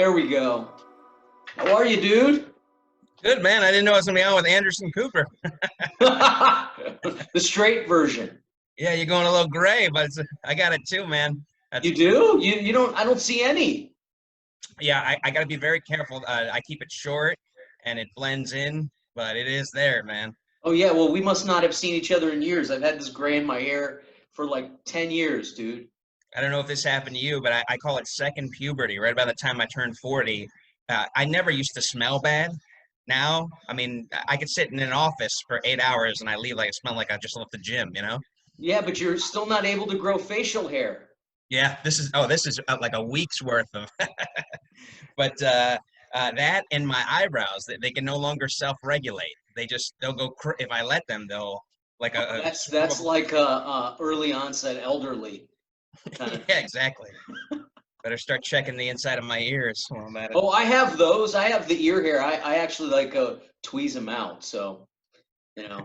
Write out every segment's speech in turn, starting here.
There we go. How are you, dude? Good, man. I didn't know I was gonna be on with Anderson Cooper. The straight version. Yeah, you're going a little gray, but I got it too, man. That's You do? You don't I don't see any. yeah. I got to be very careful. I keep it short, and it blends in, but it is there, man. Oh yeah, well we must not have seen each other in years. I've had this gray in my hair for like 10 years, dude. I don't know if this happened to you, but I call it second puberty. Right about the time I turned 40, I never used to smell bad. Now, I mean, I could sit in an office for 8 hours and I leave like I smell like I just left the gym, you know? Yeah, but you're still not able to grow facial hair. Yeah, this is like a week's worth of but that and my eyebrows, they can no longer self-regulate. They'll go if I let them, they'll like Oh, a swarm that's of like a early onset elderly kind of yeah, thing. exactly. Better start checking the inside of my ears while I'm at it. Oh, I have those. I have the ear hair. I actually like tweeze them out. So, you know.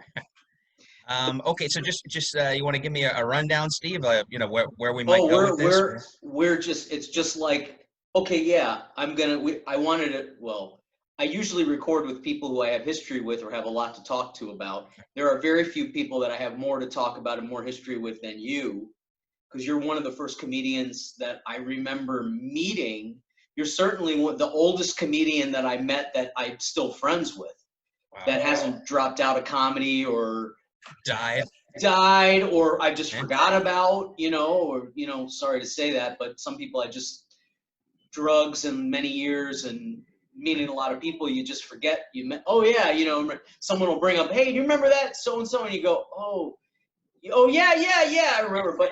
Okay, so just you want to give me a rundown, Steve? Where we might Oh, go with this? we're just it's just like okay, yeah, I wanted it. Well, I usually record with people who I have history with or have a lot to talk to about. There are very few people that I have more to talk about and more history with than you, because you're one of the first comedians that I remember meeting. You're certainly the oldest comedian that I met that I'm still friends with, Wow, that hasn't dropped out of comedy or died. died or I just Eh? forgot about, or, sorry to say that, but some people I just, drugs and many years and meeting a lot of people, you just forget you met. Oh yeah, someone will bring up, hey, do you remember that so and so? And you go, oh yeah, yeah, yeah, I remember, but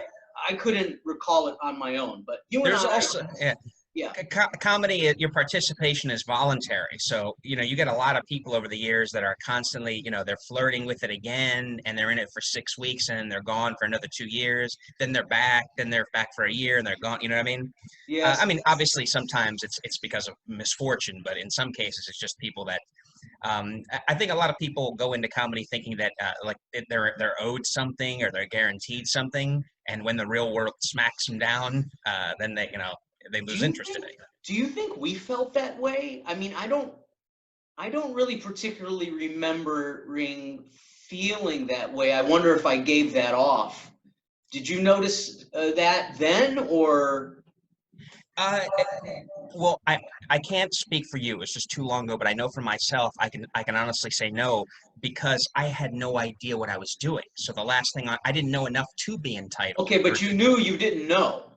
I couldn't recall it on my own. But you and There's I, also yeah, yeah, comedy. Your participation is voluntary, so you get a lot of people over the years that are constantly, they're flirting with it again, and they're in it for 6 weeks, and they're gone for another 2 years. Then they're back for a year, and they're gone. You know what I mean? I yes. mean, obviously, sometimes it's because of misfortune, but in some cases, it's just people that I think a lot of people go into comedy thinking that they're owed something or they're guaranteed something, and when the real world smacks them down, then they Do lose you interest in think it. do you think we felt that way? I mean, I don't really particularly remembering feeling that way. I wonder if I gave that off. Did you notice that then, or Uh, well, I can't speak for you. It's just too long ago, but I know for myself, I can honestly say no because I had no idea what I was doing. So the last thing I didn't know enough to be entitled okay, but or you knew you didn't know.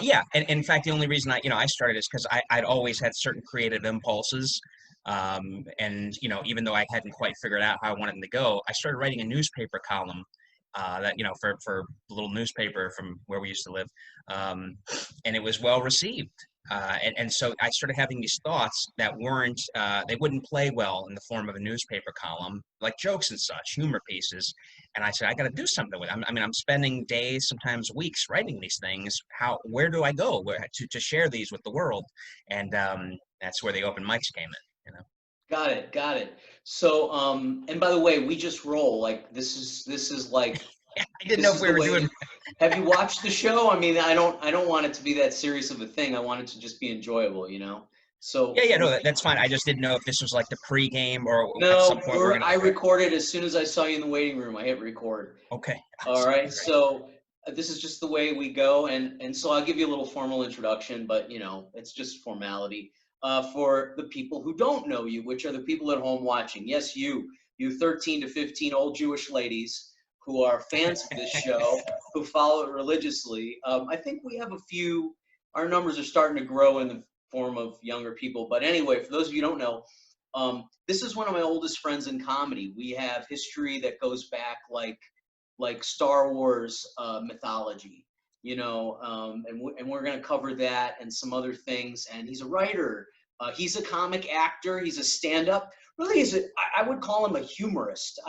yeah, and in fact, the only reason I started is because I'd always had certain creative impulses, and even though I hadn't quite figured out how I wanted them to go, I started writing a newspaper column that for a little newspaper from where we used to live, and it was well received. And so I started having these thoughts that they wouldn't play well in the form of a newspaper column, like jokes and such, humor pieces. And I said, I got to do something with it. I mean, I'm spending days, sometimes weeks writing these things. Where do I go to share these with the world? And that's where the open mics came in. Got it, got it. So, and by the way, we just roll like this is like I didn't this know if is we the were way. doing. Have you watched the show? I mean, I don't want it to be that serious of a thing. I want it to just be enjoyable. Yeah, So yeah, no, that's fine. I just didn't know if this was like the pregame or at some no, point we're I gonna. recorded as soon as I saw you in the waiting room. I hit record. Okay, All right. So this is just the way we go, and so I'll give you a little formal introduction, but it's just formality for the people who don't know you, which are the people at home watching. Yes, you 13 to 15 old Jewish ladies who are fans of this show, who follow it religiously. I think we have a few. Our numbers are starting to grow in the form of younger people. But anyway, for those of you who don't know, this is one of my oldest friends in comedy. We have history that goes back like Star Wars mythology, and we're going to cover that and some other things. And he's a writer. He's a comic actor. He's a stand-up. Really, I would call him a humorist.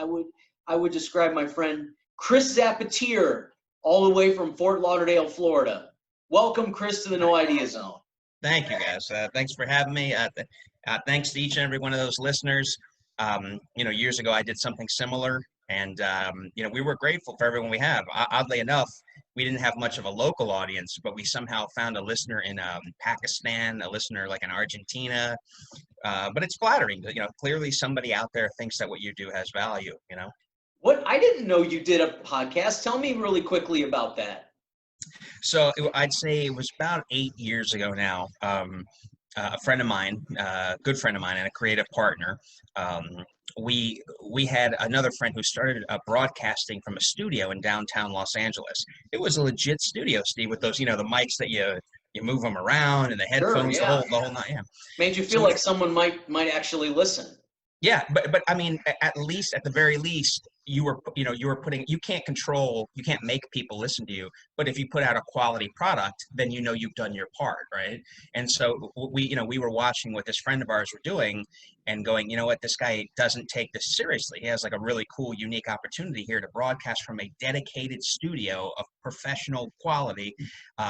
I would describe my friend Chris Zapatir, all the way from Fort Lauderdale, Florida. Welcome, Chris, to the No Idea Zone. thank you guys. Thanks for having me. Thanks to each and every one of those listeners. Years ago I did something similar, and we were grateful for everyone we have. Oddly enough, we didn't have much of a local audience, but we somehow found a listener in Pakistan, a listener like in Argentina. But it's flattering. You know, clearly somebody out there thinks that what you do has value. You know. What, I didn't know you did a podcast. Tell me really quickly about that. So I'd say it was about 8 years ago now. A friend of mine, good friend of mine, and a creative partner. Um, we had another friend who started broadcasting from a studio in downtown Los Angeles. It was a legit studio, Steve, with those, you know, the mics that you move them around and the Sure, headphones, yeah. the whole nine. Yeah. Made you So feel like someone might actually listen. yeah, but I mean, at least, at the very least, you were putting, you can't control, you can't make people listen to you, but if you put out a quality product, then you know you've done your part, right? And so we were watching what this friend of ours were doing and going, you know what, this guy doesn't take this seriously. He has like a really cool, unique opportunity here to broadcast from a dedicated studio of professional quality.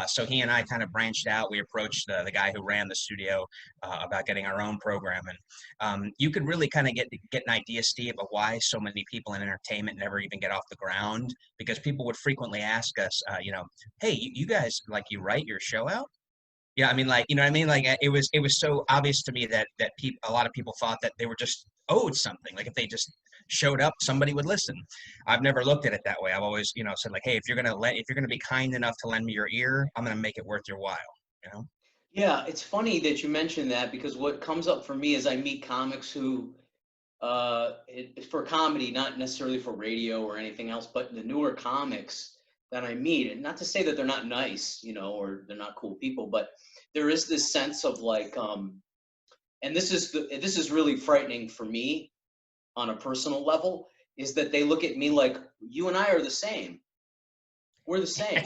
So he and I kind of branched out. We approached the guy who ran the studio about getting our own program, and you could really kind of get an idea, Steve, of why so many people in entertainment never even get off the ground, because people would frequently ask us, hey, you guys, like, you write your show out? Yeah, I mean, like, you know what I mean? Like, it was so obvious to me that people, a lot of people thought that they were just owed something. Like if they just showed up, somebody would listen. I've never looked at it that way. I've always, said like, hey, if you're gonna be kind enough to lend me your ear, I'm gonna make it worth your while. You know? Yeah, it's funny that you mentioned that, because what comes up for me is I meet comics who, for comedy, not necessarily for radio or anything else, but the newer comics that I meet, and not to say that they're not nice, or they're not cool people, but there is this sense of like, and this is really frightening for me on a personal level, is that they look at me like, you and I are the same. We're the same.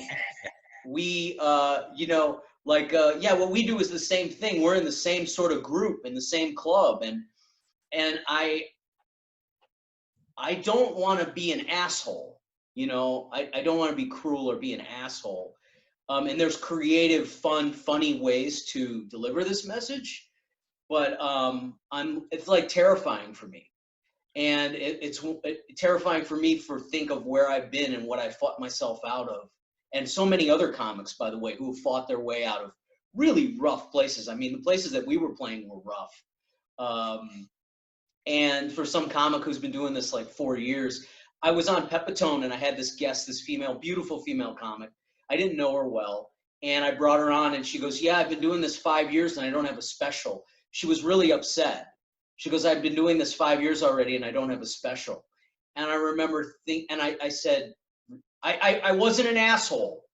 We, yeah, what we do is the same thing. We're in the same sort of group, in the same club, and I don't want to be an asshole. I don't want to be cruel or be an asshole. And there's creative, fun, funny ways to deliver this message, but it's like terrifying for me. And it's terrifying for me, for think of where I've been and what I fought myself out of. And so many other comics, by the way, who have fought their way out of really rough places. I mean, the places that we were playing were rough. And for some comic who's been doing this like 4 years, I was on Pepitone and I had this guest, this beautiful female comic. I didn't know her well. And I brought her on and she goes, yeah, I've been doing this 5 years and I don't have a special. She was really upset. She goes, I've been doing this 5 years already and I don't have a special. And I remember I said, I wasn't an asshole,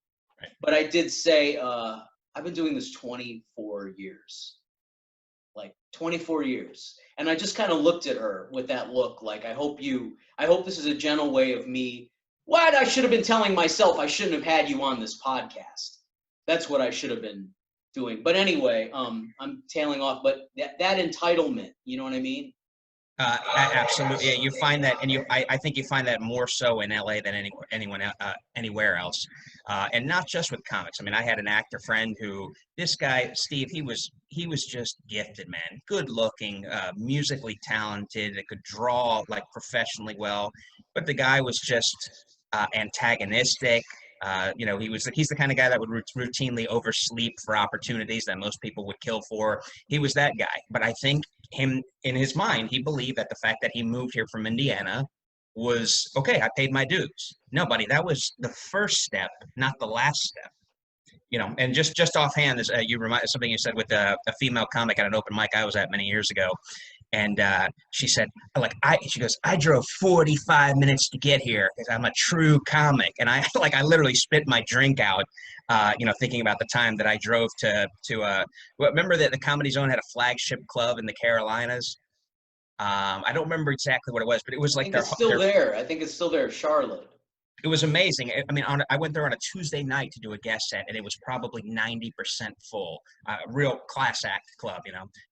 but I did say, I've been doing this 24 years. Like 24 years. And I just kind of looked at her with that look, like, I hope this is a gentle way of me. What I should have been telling myself, I shouldn't have had you on this podcast. That's what I should have been doing. But anyway, I'm tailing off, but that entitlement, you know what I mean? Absolutely. Yeah, you find that, and I think you find that more so in LA than anywhere else, and not just with comics. I mean, I had an actor friend who, this guy Steve, he was just gifted, man. Good looking, musically talented, could draw like professionally well, but the guy was just antagonistic. He's the kind of guy that would routinely oversleep for opportunities that most people would kill for. He was that guy. But I think him, in his mind, he believed that the fact that he moved here from Indiana was okay. I paid my dues. No, buddy, that was the first step, not the last step. And just offhand, you remind something you said with a female comic at an open mic I was at many years ago. And she said, she goes, I drove 45 minutes to get here because I'm a true comic. And I literally spit my drink out, thinking about the time that I drove remember that the Comedy Zone had a flagship club in the Carolinas. I don't remember exactly what it was, but it was like it's still there. I think it's still there, Charlotte. It was amazing. I mean, I went there on a Tuesday night to do a guest set, and it was probably 90% full. Real class act club,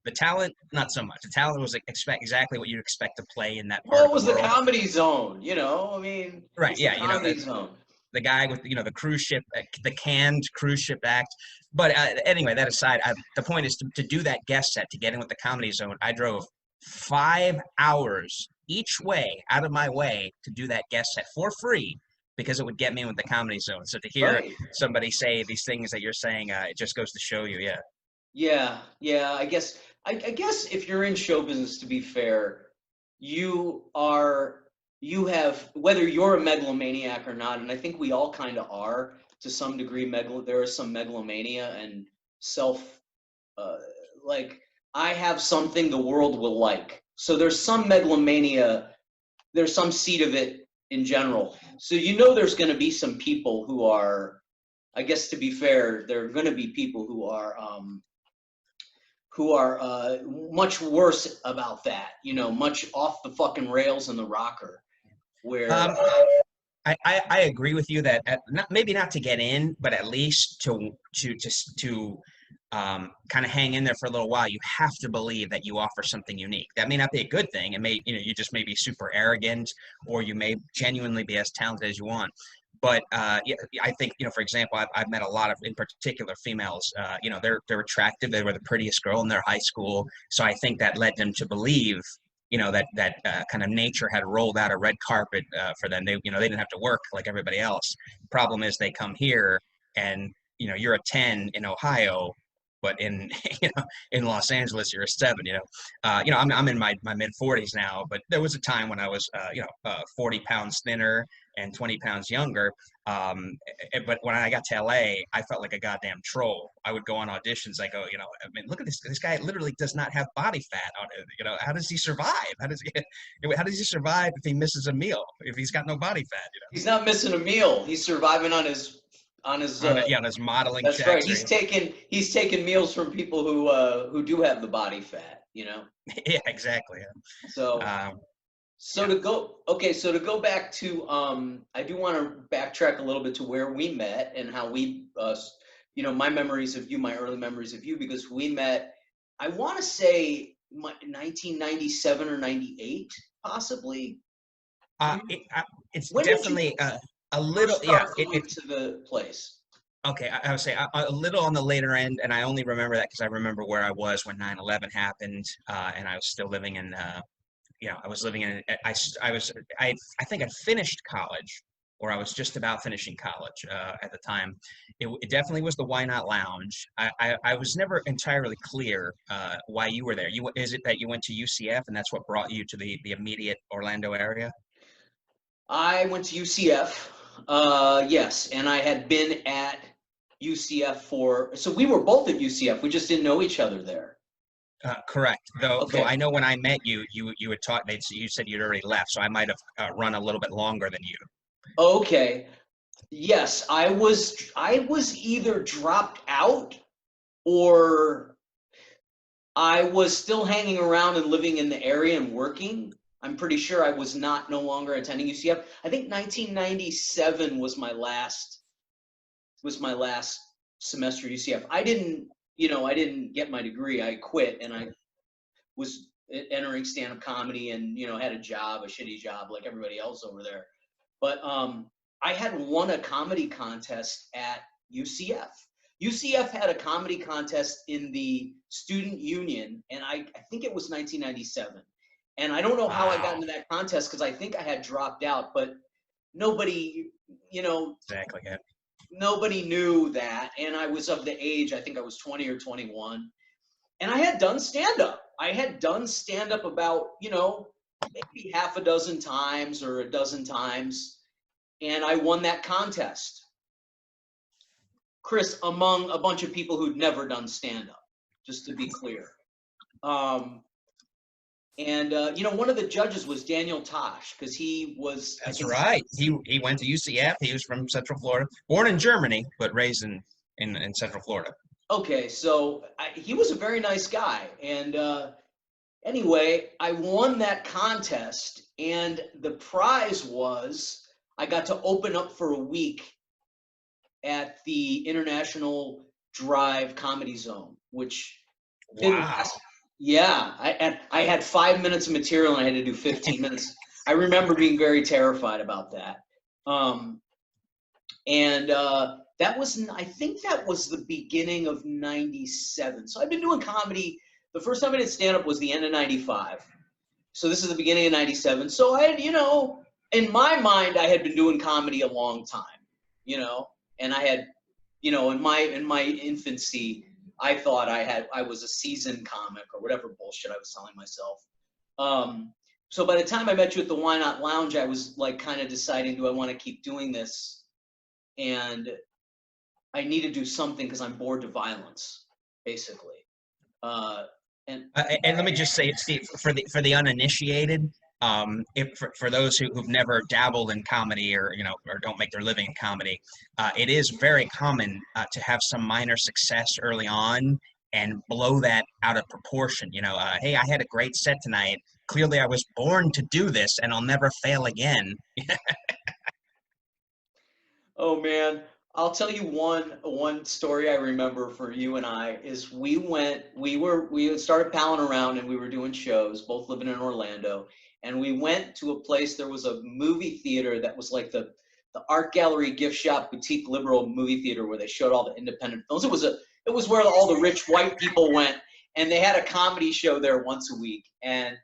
The talent, not so much. The talent was exactly what you'd expect to play in that part Well, of it was the the world. Comedy Zone, I mean. Right, yeah, the Comedy Zone. The guy with, the cruise ship, the canned cruise ship act. But anyway, that aside, the point is to do that guest set, to get in with the Comedy Zone, I drove 5 hours each way out of my way to do that guest set for free, because it would get me with the Comedy Zone. So to hear Right. somebody say these things that you're saying, it just goes to show you, yeah. Yeah, yeah. I guess if you're in show business, to be fair, you are you have whether you're a megalomaniac or not, and I think we all kind of are to some degree. There is some megalomania and self uh, like I have something the world will like. So there's some megalomania. There's some seed of it in general. So there's going to be some people who are. I guess to be fair, there are going to be people who are much worse about that, much off the fucking rails in the rocker, where Um, I agree with you that maybe not to get in, but at least to kind of hang in there for a little while. You have to believe that you offer something unique. That may not be a good thing. It may, you just may be super arrogant, or you may genuinely be as talented as you want. But yeah, I think, for example, I've met a lot of, in particular, females. They're attractive. They were the prettiest girl in their high school. So I think that led them to believe, that kind of nature had rolled out a red carpet for them. They didn't have to work like everybody else. Problem is, they come here, and you're a 10 in Ohio, but in in Los Angeles you're a 7. I'm in my mid 40s now, but there was a time when I was 40 pounds thinner and 20 pounds younger. But when I got to LA, I felt like a goddamn troll. I would go on auditions. I go, I mean, look at this guy literally does not have body fat on it. How does he survive? How does he survive if he misses a meal, if he's got no body fat? he's not missing a meal. He's surviving on his. On his modeling That's right. checks. He's taking meals from people who do have the body fat. Yeah, exactly. So Um, so to go okay, so to go back to I do want to backtrack a little bit to where we met and how we my memories of you, my early memories of you, because we met. I want to say 1997 or 98, possibly. it, it's When did you definitely a little, first yeah. start going to the place? Okay, I would say a little on the later end, and I only remember that because I remember where I was when 9/11 happened, and I was still living in, I was living in, I think I finished college, or I was just about finishing college at the time. It definitely was the Why Not Lounge. I was never entirely clear why you were there. Is it that you went to UCF and that's what brought you to the immediate Orlando area? I went to UCF, yes, and I had been at UCF so we were both at UCF. We just didn't know each other there. Correct. Though Okay. I know when I met you, you had taught. You said you'd already left, so I might have run a little bit longer than you. Okay. Yes, I was either dropped out or I was still hanging around and living in the area and working. I'm pretty sure I was no longer attending UCF. I think 1997 was my last semester at UCF. I didn't get my degree. I quit and I was entering stand-up comedy and had a shitty job like everybody else over there. But I had won a comedy contest at UCF. UCF had a comedy contest in the student union, and I think it was 1997. And I don't know how I got Wow. into that contest because I think I had dropped out, but nobody, you know, Exactly. Yeah. nobody knew that. And I was of the age, I think I was 20 or 21. And I had done stand up. I had done stand up about, maybe half a dozen times or a dozen times. And I won that contest, Chris, among a bunch of people who'd never done stand up, just to be clear. Um, and one of the judges was Daniel Tosh because he was, I That's think. right. He went to UCF. He was from Central Florida, born in Germany, but raised in Central Florida. Okay, so he was a very nice guy. And anyway, I won that contest, and the prize was I got to open up for a week at the International Drive Comedy Zone, which didn't Wow. last. Yeah, I had 5 minutes of material and I had to do 15 minutes. I remember being very terrified about that. And I think that was the beginning of 97. So I've been doing comedy. The first time I did stand up was the end of 95. So this is the beginning of 97. So I had, in my mind, I had been doing comedy a long time, you know, and I had, you know, in my infancy, I thought I was a seasoned comic or whatever bullshit I was telling myself. Um, so by the time I met you at the Why Not Lounge, I was like kind of deciding, do I want to keep doing this? And I need to do something because I'm bored to violence, basically. Uh, and And let me just say, Steve, for the uninitiated, if for those who've never dabbled in comedy or or don't make their living in comedy, it is very common to have some minor success early on and blow that out of proportion. Hey, I had a great set tonight. Clearly, I was born to do this, and I'll never fail again. oh man, I'll tell you one story I remember for you and I is we had started palling around and we were doing shows, both living in Orlando, and we went to a place. There was a movie theater that was like the art gallery gift shop boutique liberal movie theater where they showed all the independent films. It was where all the rich white people went, and they had a comedy show there once a week. And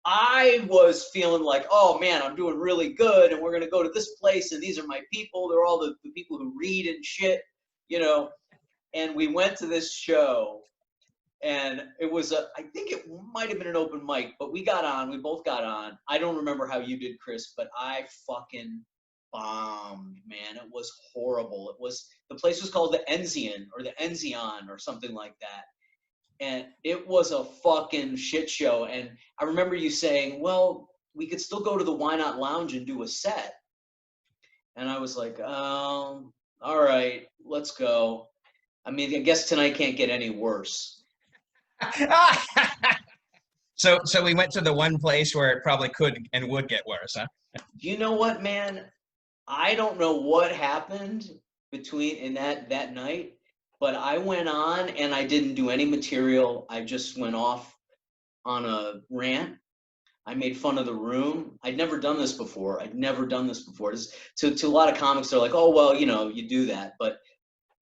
I was feeling like, oh man, I'm doing really good, and we're gonna go to this place, and these are my people. They're all the people who read and shit, you know. And we went to this show, and it was I think it might have been an open mic, but we got on. We both got on. I don't remember how you did, Chris, but I fucking bombed, man. It was horrible. The place was called the Enzian or the Enzion or something like that, and it was a fucking shit show. And I remember you saying, well, we could still go to the Why Not Lounge and do a set. And I was like, all right, let's go. I mean, I guess tonight can't get any worse. So we went to the one place where it probably could and would get worse, huh? You know what, man? I don't know what happened between in that night, but I went on and I didn't do any material. I just went off on a rant. I made fun of the room. I'd never done this before. To a lot of comics, they're like, oh, well, you do that. But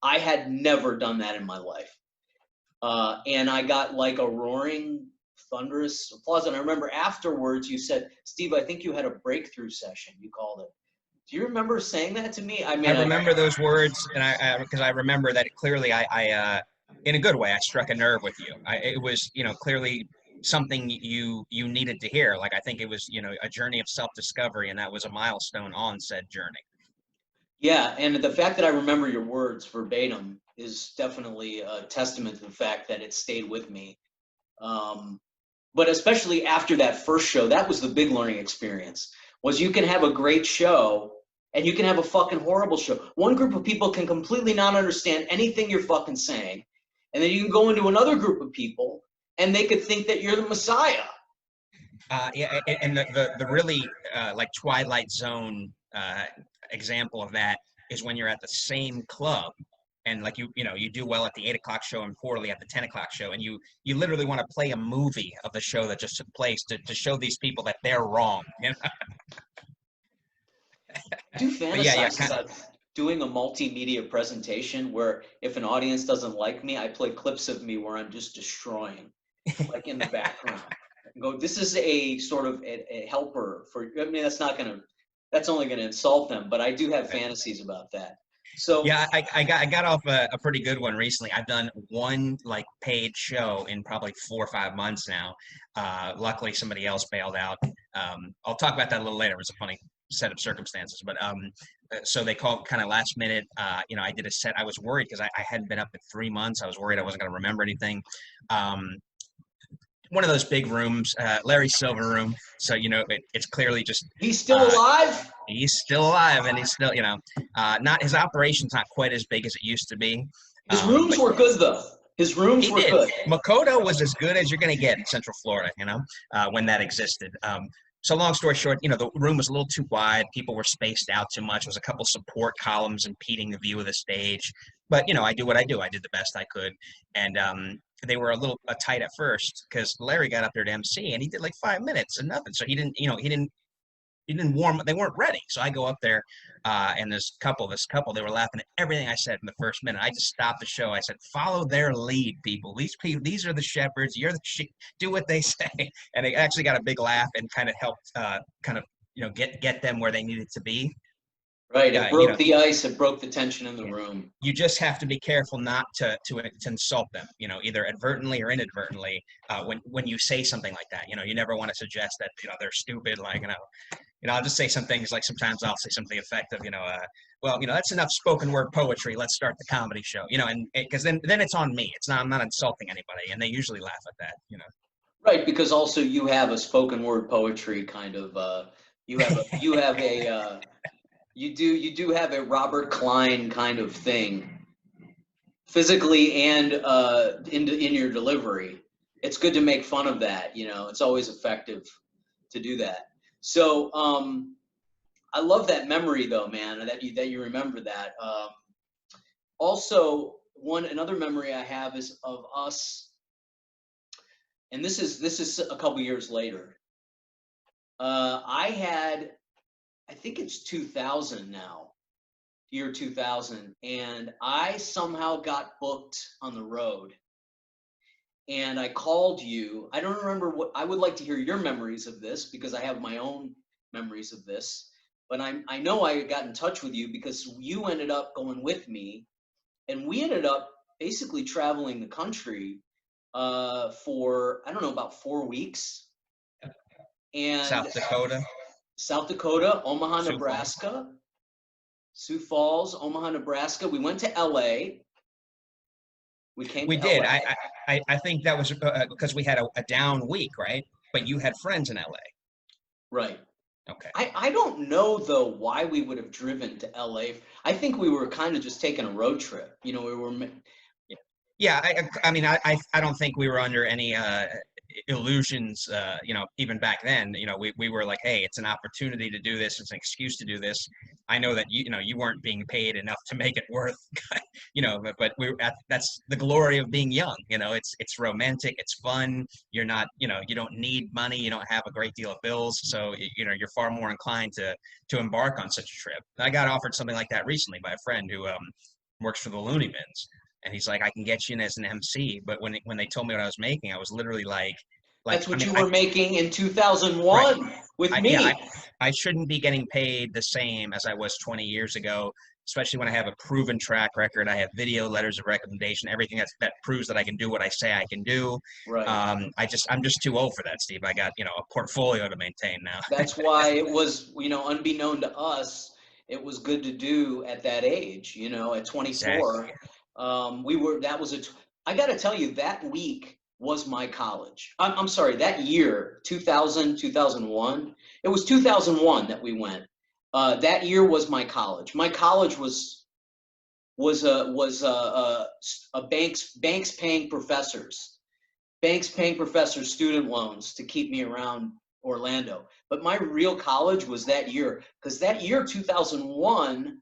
I had never done that in my life. And I got like a roaring, thunderous applause. And I remember afterwards you said, Steve, I think you had a breakthrough session, you called it. Do you remember saying that to me? I mean, I remember those words, and because I remember that clearly. In a good way, I struck a nerve with you. It was, clearly something you needed to hear. Like I think it was, a journey of self-discovery, and that was a milestone on said journey. yeah, and the fact that I remember your words verbatim is definitely a testament to the fact that it stayed with me. But especially after that first show, that was the big learning experience. Was you can have a great show and you can have a fucking horrible show. One group of people can completely not understand anything you're fucking saying, and then you can go into another group of people and they could think that you're the Messiah. Yeah, and the really like Twilight Zone example of that is when you're at the same club and like you do well at the 8 o'clock show and poorly at the 10 o'clock show, and you literally want to play a movie of the show that just took place to show these people that they're wrong. I do But yeah, fantasize about doing a multimedia presentation where if an audience doesn't like me, I play clips of me where I'm just destroying, like in the background. And go, this is a sort of a helper for. I mean, that's only gonna insult them. But I do have fantasies about that. So yeah, I got off a pretty good one recently. I've done one like paid show in probably 4 or 5 months now. Luckily, somebody else bailed out. I'll talk about that a little later. It was a funny set of circumstances, but so they called kind of last minute. I did a set. I was worried because I hadn't been up in 3 months. I was worried I wasn't going to remember anything. One of those big rooms, Larry Silver room. So it's clearly just he's still alive. He's still alive, and he's still, not his operation's not quite as big as it used to be. His rooms were good though. His rooms were good. Makoto was as good as you're going to get in Central Florida, when that existed. So long story short, the room was a little too wide. People were spaced out too much. There was a couple support columns impeding the view of the stage. But, I do what I do. I did the best I could. And they were a little tight at first because Larry got up there to MC and he did like 5 minutes and nothing. So he didn't warm. They weren't ready. So I go up there, and this couple, they were laughing at everything I said in the first minute. I just stopped the show. I said, "Follow their lead, people. These are the shepherds. You're the sheep. Do what they say." And they actually got a big laugh and kind of helped, kind of get them where they needed to be. Right. It You broke know, the ice. It broke the tension in the yeah, room. you just have to be careful not to insult them, either advertently or inadvertently, when you say something like that. You never want to suggest that they're stupid. Like, I'll just say some things, like sometimes I'll say something effective, well, that's enough spoken word poetry. Let's start the comedy show, and because then it's on me. I'm not insulting anybody, and they usually laugh at that. Right, because also you have a spoken word poetry kind of you do have a Robert Klein kind of thing, physically and in your delivery. It's good to make fun of that, it's always effective to do that. So I love that memory though, man, that you remember that. Also, another memory I have is of us, and this is a couple years later. I think it's 2000 now, year 2000, and I somehow got booked on the road. And I called you. I don't remember I would like to hear your memories of this because I have my own memories of this. But I know I got in touch with you because you ended up going with me, and we ended up basically traveling the country for, I don't know, about 4 weeks. And South Dakota, South Dakota, Omaha, Sioux Falls. Nebraska, Sioux Falls, Omaha, Nebraska. We went to LA. We came We to did. LA. I think that was because we had a down week, right? But you had friends in LA. Right. Okay. I don't know though why we would have driven to LA. I think we were kind of just taking a road trip. We were. Yeah, I mean, I don't think we were under any illusions, even back then. We were like, hey, it's an opportunity to do this. It's an excuse to do this. I know that you weren't being paid enough to make it worth, but that's the glory of being young. It's romantic, it's fun. You're not, you don't need money. You don't have a great deal of bills. So, you're far more inclined to embark on such a trip. I got offered something like that recently by a friend who works for the Looney Bins. And he's like, I can get you in as an MC. But when they told me what I was making, I was literally That's I what mean, you were making in right. 2001 with Yeah, me. I shouldn't be getting paid the same as I was 20 years ago, especially when I have a proven track record. I have video, letters of recommendation, everything that proves that I can do what I say I can do. Right. I'm just too old for that, Steve. I got, a portfolio to maintain now. That's why it was, unbeknown to us, it was good to do at that age, at Exactly. 24. I got to tell you, that week was my college. I'm sorry, that year, 2000, 2001, it was 2001 that we went. That year was my college. My college was banks paying professors student loans to keep me around Orlando. But my real college was that year, because that year, 2001,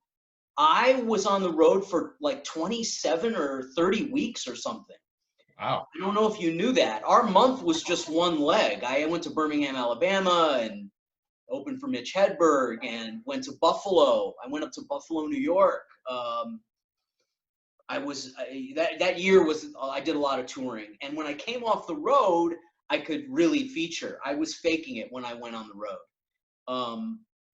I was on the road for like 27 or 30 weeks or something. Wow. I don't know if you knew that. Our month was just one leg. I went to Birmingham, Alabama, and opened for Mitch Hedberg, and went to Buffalo. I went up to Buffalo, New York. That year I did a lot of touring, and when I came off the road, I could really feature. I was faking it when I went on the road.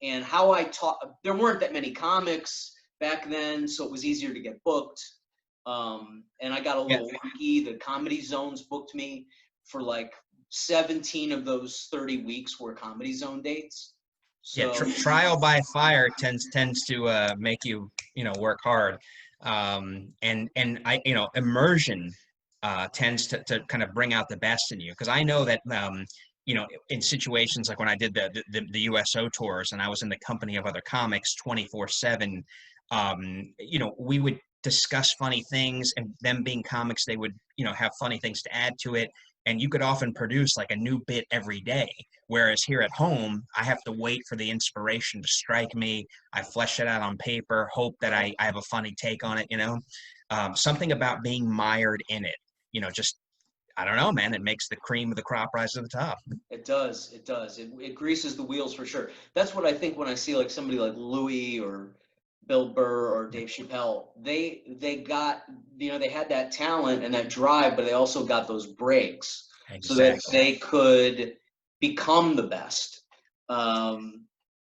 And how I taught, there weren't that many comics back then, so it was easier to get booked. And I got a little lucky. The Comedy Zones booked me for like 17 of those 30 weeks were Comedy Zone dates. Yeah, So trial by fire tends to make you work hard, and immersion tends to kind of bring out the best in you, because I know that in situations like when I did the USO tours and I was in the company of other comics 24/7, we would discuss funny things, and them being comics, they would have funny things to add to it, and you could often produce like a new bit every day. Whereas here at home, I have to wait for the inspiration to strike me. I flesh it out on paper, hope that I have a funny take on it, something about being mired in it, just, I don't know, man, it makes the cream of the crop rise to the top. it does. It does. It greases the wheels for sure. That's what I think when I see like somebody like Louis or Bill Burr or Dave Chappelle. They got, they had that talent and that drive, but they also got those breaks so that Exactly. they could become the best.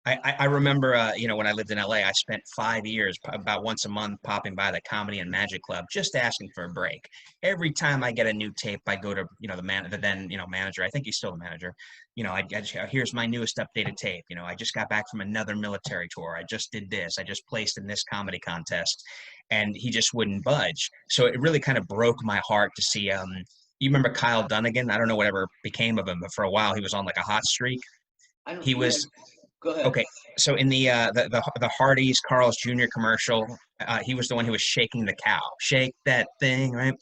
I remember, when I lived in LA, I spent 5 years, about once a month, popping by the Comedy and Magic Club, just asking for a break. Every time I get a new tape, I go to, the then, manager. I think he's still the manager. Here's my newest updated tape. I just got back from another military tour. I just did this. I just placed in this comedy contest, and he just wouldn't budge. So it really kind of broke my heart to see. You remember Kyle Dunnigan? I don't know whatever became of him, but for a while he was on like a hot streak. I don't. He Yeah. was Go ahead. Okay, so in the Hardee's Carl's Jr. commercial, he was the one who was shaking the cow, shake that thing, right?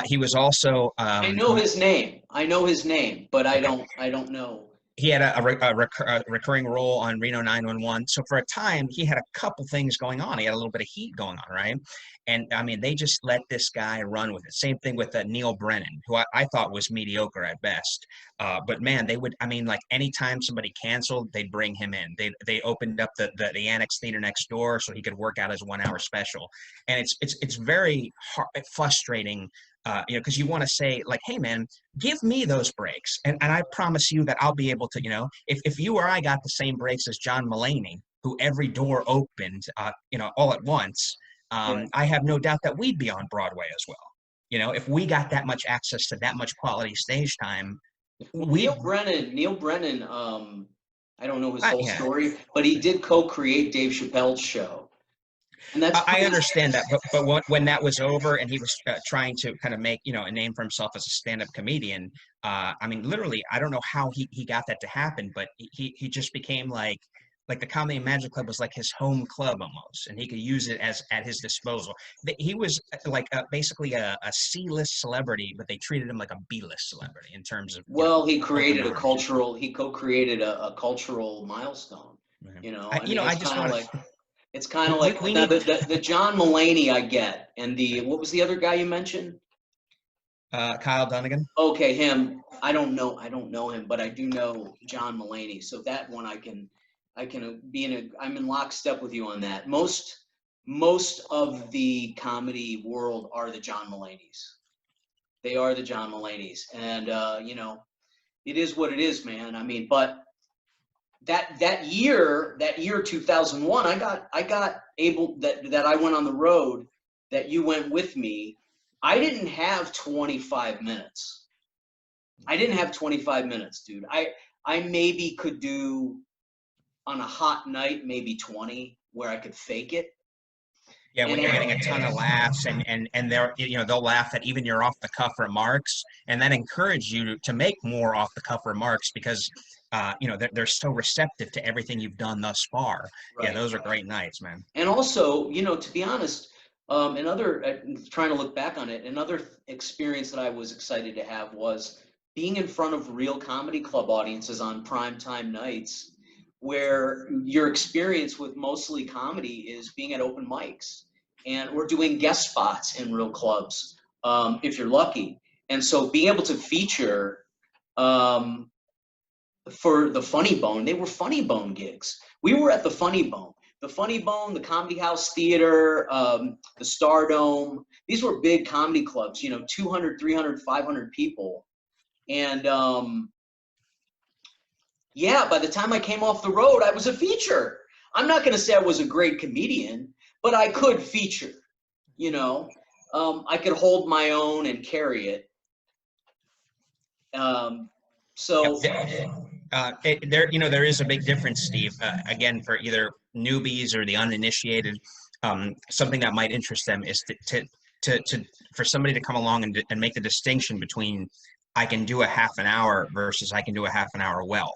He was also I know his name. I know his name, but I okay. don't. I don't know. He had a recurring role on Reno 911. So for a time, he had a couple things going on. He had a little bit of heat going on, right? And I mean, they just let this guy run with it. Same thing with Neil Brennan, who I thought was mediocre at best. But man, they would. I mean, like anytime somebody canceled, they'd bring him in. They opened up the Annex Theater next door so he could work out his 1 hour special. And it's very frustrating. Because you want to say like, hey man, give me those breaks, and I promise you that I'll be able to, if you or I got the same breaks as John Mulaney, who every door opened, all at once, Right. I have no doubt that we'd be on Broadway as well. If we got that much access to that much quality stage time, Well, we, Neil Brennan. I don't know his whole yeah. story, but he did co-create Dave Chappelle's show, and that's I pretty. understand that, but when that was over and he was trying to kind of make a name for himself as a stand-up comedian, I mean, literally, I don't know how he got that to happen, but he just became like the Comedy and Magic Club was like his home club almost, and he could use it as at his disposal. He was like basically a C-list celebrity, but they treated him like a B-list celebrity in terms of Well, he open created a arms. cultural. He co-created a cultural milestone. Right. I mean, I just want to. it's kind of like We now need the John Mulaney I get, and the what was the other guy you mentioned? Kyle Dunnigan. Okay, him. I don't know him, but I do know John Mulaney. So that one I can be in a. I'm in lockstep with you on that. Most of the comedy world are the John Mulaney's. They are the John Mulaney's, and it is what it is, man. I mean, but that year 2001, I got able that I went on the road, that you went with me. I didn't have 25 minutes. I didn't have 25 minutes, dude. I maybe could do on a hot night maybe 20 where I could fake it. Yeah, And when you're getting a ton of laughs and they're they'll laugh at even your off the cuff remarks, and that encourage you to make more off the cuff remarks because they're so receptive to everything you've done thus far. Yeah, right. those are great nights, man. And also, to be honest, trying to look back on it, another experience that I was excited to have was being in front of real comedy club audiences on primetime nights, where your experience with mostly comedy is being at open mics and or doing guest spots in real clubs, if you're lucky. And so being able to feature um, for the Funnybone, they were Funnybone gigs. We were at the Funnybone. The Funnybone, the Comedy House Theater, the Stardome. These were big comedy clubs, 200, 300, 500 people. And yeah, by the time I came off the road, I was a feature. I'm not going to say I was a great comedian, but I could feature, you know. I could hold my own and carry it. Yep. So There is a big difference, Steve. Again, for either newbies or the uninitiated, something that might interest them is to for somebody to come along and make the distinction between I can do a half an hour versus I can do a half an hour well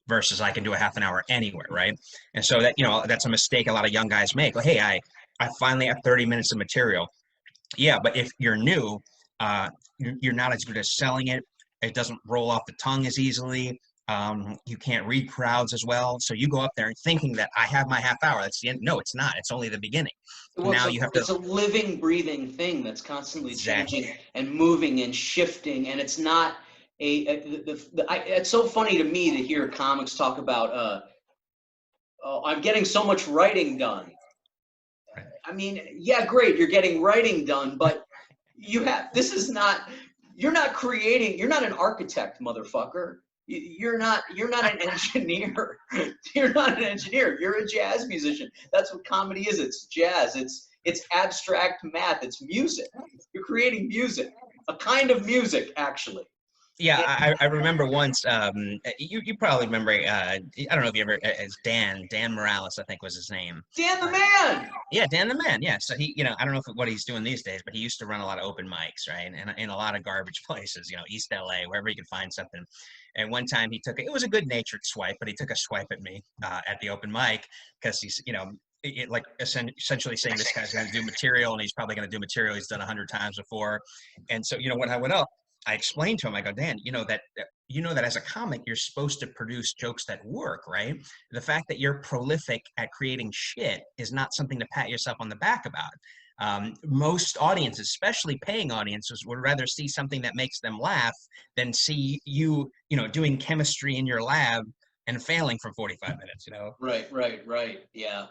versus I can do a half an hour anywhere, right? And so that's a mistake a lot of young guys make. Like, hey, I finally have 30 minutes of material. Yeah, but if you're new, you're not as good at selling it. It doesn't roll off the tongue as easily. You can't read crowds as well. So you go up there thinking that I have my half hour. That's the end. No, it's not. It's only the beginning. well, Now you have to it's a living, breathing thing that's constantly exactly. changing and moving and shifting, and it's not it's so funny to me to hear comics talk about oh, I'm getting so much writing done. I mean, yeah, great, you're getting writing done, but you're not creating, you're not an architect, motherfucker. You're not an engineer. You're not an engineer. You're a jazz musician. That's what comedy is. It's jazz. It's abstract math. It's music. You're creating music, a kind of music, actually. Yeah, And I remember once. You probably remember. I don't know if you ever. As Dan Morales, I think was his name. Dan the Man. Yeah, Dan the Man. Yeah, so he, I don't know what he's doing these days, but he used to run a lot of open mics, right? And in a lot of garbage places, East LA, wherever he could find something. And one time he took it was a good-natured swipe, but he took a swipe at me at the open mic because he's, like essentially saying this guy's going to do material and he's probably going to do material he's done 100 times before. And so, when I went up, I explained to him, I go, Dan, that as a comic, you're supposed to produce jokes that work, right? The fact that you're prolific at creating shit is not something to pat yourself on the back about. Most audiences, especially paying audiences, would rather see something that makes them laugh than see you, doing chemistry in your lab and failing for 45 minutes. Right. Yeah.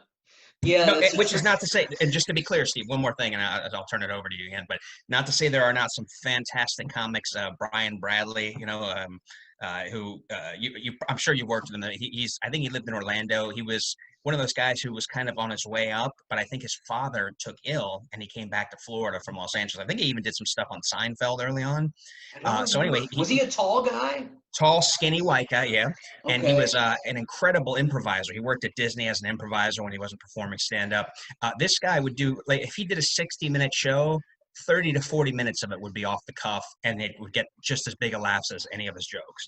Yeah, No, that's which is not to say, and just to be clear, Steve, one more thing, and I'll turn it over to you again, but not to say there are not some fantastic comics, Brian Bradley, who I'm sure you worked with him. I think he lived in Orlando. He was one of those guys who was kind of on his way up, but I think his father took ill and he came back to Florida from Los Angeles. I think he even did some stuff on Seinfeld early on. I don't So remember. anyway, Was he a tall guy? tall, skinny white guy, yeah. And he Okay. was an incredible improviser. He worked at Disney as an improviser when he wasn't performing stand-up. This guy would do, like, if he did a 60-minute show, 30 to 40 minutes of it would be off the cuff, and it would get just as big a laughs as any of his jokes.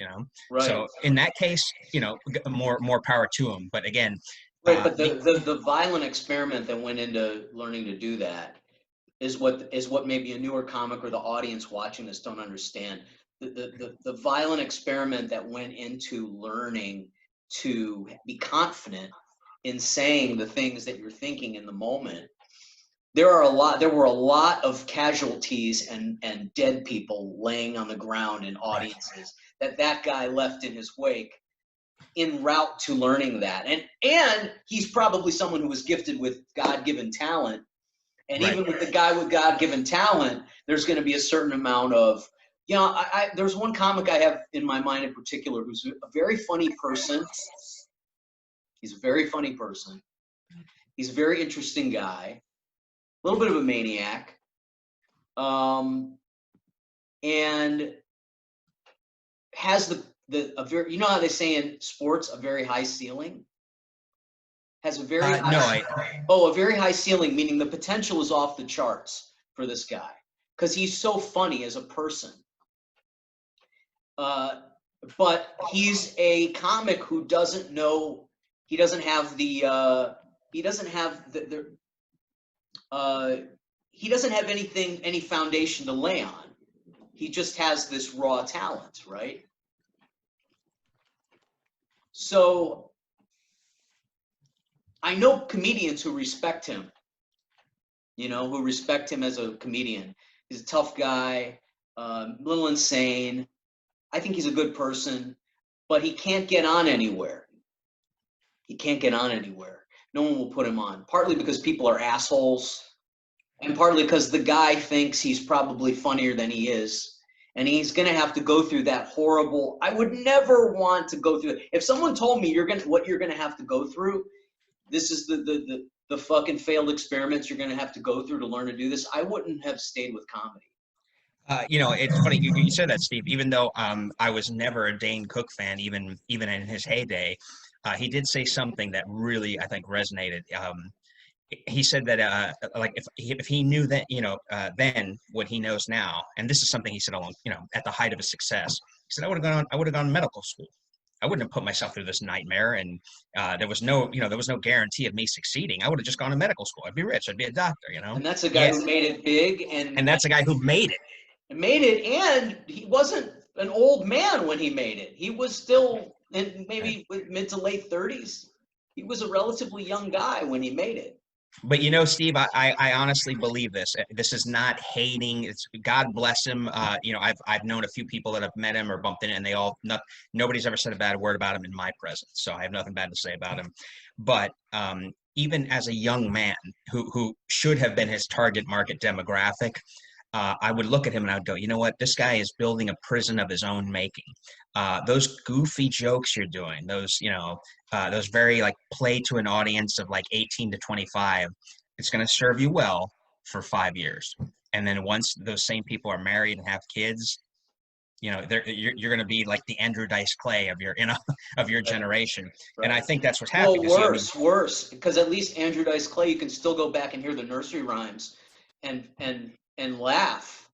Right. So in that case, more power to him. But again, Right, but the violent experiment that went into learning to do that is what maybe a newer comic or the audience watching this don't understand. The violent experiment that went into learning to be confident in saying the things that you're thinking in the moment. There were a lot of casualties and dead people laying on the ground in right, audiences that guy left in his wake in route to learning that. And he's probably someone who was gifted with God-given talent. And right. even with the guy with God-given talent, there's going to be a certain amount of, there's one comic I have in my mind in particular who's a very funny person. He's a very funny person. He's a very interesting guy, a little bit of a maniac. And has a very, how they say in sports, a very high ceiling? Has a very high, a very high ceiling, meaning the potential is off the charts for this guy because he's so funny as a person. But he's a comic who doesn't know, he doesn't have any foundation to lay on. He just has this raw talent, right? So I know comedians who respect him, who respect him as a comedian. He's a tough guy, a little insane. I think he's a good person, but he can't get on anywhere. He can't get on anywhere. No one will put him on, partly because people are assholes, and partly because the guy thinks he's probably funnier than he is. And he's going to have to go through that horrible, I would never want to go through it. If someone told me what you're going to have to go through, this is the fucking failed experiments you're going to have to go through to learn to do this, I wouldn't have stayed with comedy. It's funny you said that, Steve. Even though I was never a Dane Cook fan, even in his heyday, he did say something that really, I think, resonated. He said that like if he knew that then what he knows now, and this is something he said along at the height of his success, he said I would have gone to medical school. I wouldn't have put myself through this nightmare, and there was no guarantee of me succeeding. I would have just gone to medical school. I'd be rich. I'd be a doctor. And that's a guy who made it big, and that's a guy who made it. And he wasn't an old man when he made it. He was still in maybe mid to late 30s. He was a relatively young guy when he made it. But Steve, I honestly believe this. This is not hating. It's God bless him. I've known a few people that have met him or bumped in, and nobody's ever said a bad word about him in my presence. So I have nothing bad to say about him. But even as a young man who should have been his target market demographic, I would look at him and I would go, you know what? This guy is building a prison of his own making. Those goofy jokes you're doing, those very like play to an audience of like 18 to 25, it's going to serve you well for 5 years. And then once those same people are married and have kids, you're going to be like the Andrew Dice Clay of of your Right. generation. And I Right. think that's what's Well, happening. worse, because at least Andrew Dice Clay, you can still go back and hear the nursery rhymes, and laugh.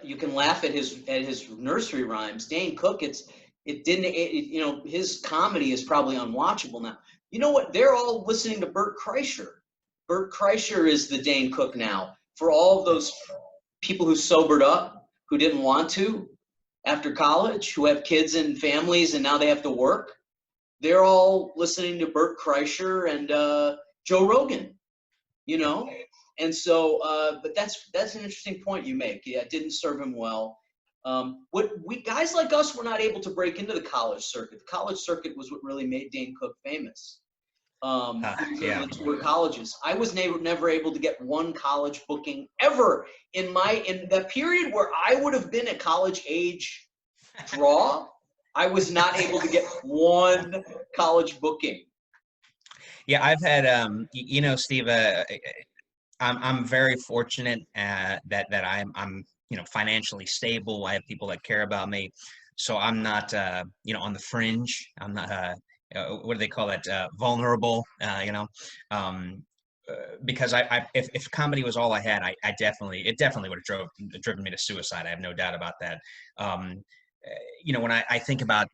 You can laugh at his nursery rhymes. Dane Cook, it didn't, his comedy is probably unwatchable now. You know what? They're all listening to Bert Kreischer. Bert Kreischer is the Dane Cook now for all of those people who sobered up, who didn't want to after college, who have kids and families, and now they have to work. They're all listening to Bert Kreischer and Joe Rogan, you know? And so, but that's an interesting point you make. Yeah, it didn't serve him well. What we guys like us were not able to break into the college circuit. The college circuit was what really made Dane Cook famous. He was Yeah. able to tour colleges. I was never able to get one college booking ever in that period where I would have been a college age draw. I was not able to get one college booking. Yeah, I've had, Steve, I'm very fortunate that I'm financially stable. I have people that care about me, so I'm not on the fringe. I'm not what do they call that, vulnerable, um, because if comedy was all I had, it definitely would have driven me to suicide. I have no doubt about that. When I think about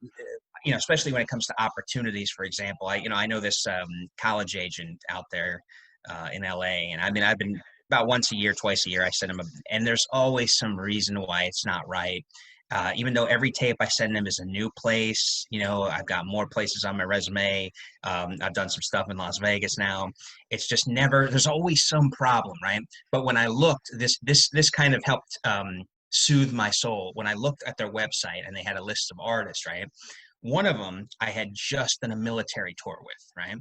especially when it comes to opportunities, for example, I know this college agent out there in LA, and I mean, I've been about once a year, twice a year, I send him and there's always some reason why it's not right. Even though every tape I send him is a new place, I've got more places on my resume. I've done some stuff in Las Vegas now. It's just never, there's always some problem, right? But when I looked, this kind of helped soothe my soul. When I looked at their website and they had a list of artists, right? One of them I had just done a military tour with, right?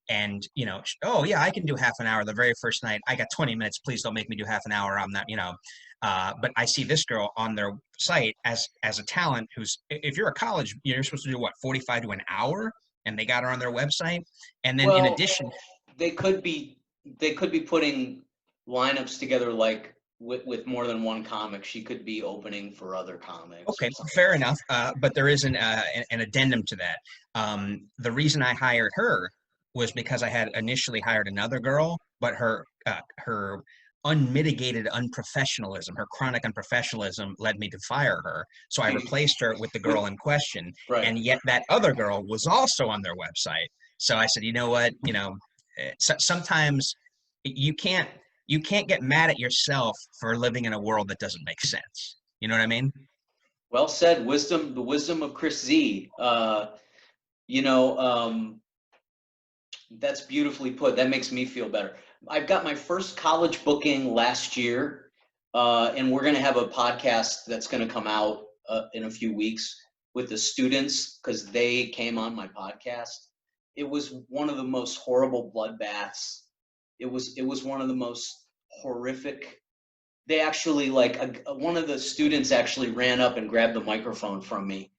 And oh yeah, I can do half an hour. The very first night, I got 20 minutes. Please don't make me do half an hour. I'm not, but I see this girl on their site as a talent who's, if you're a college, you're supposed to do what, 45 to an hour, and they got her on their website. And then in Well, addition, they could be putting lineups together like with more than one comic. She could be opening for other comics or okay, something. fair enough. But there is an addendum to that. The reason I hired her was because I had initially hired another girl, but her unmitigated unprofessionalism, her chronic unprofessionalism, led me to fire her. So I replaced her with the girl in question, Right. and yet that other girl was also on their website. So I said, you know what, sometimes you can't you can't get mad at yourself for living in a world that doesn't make sense. You know what I mean? Well said. Wisdom, the wisdom of Chris Z. You know, that's beautifully put. That makes me feel better. I've got my first college booking last year, and we're going to have a podcast that's going to come out in a few weeks with the students because they came on my podcast. It was one of the most horrible bloodbaths. It was one of the most horrific. They actually one of the students actually ran up and grabbed the microphone from me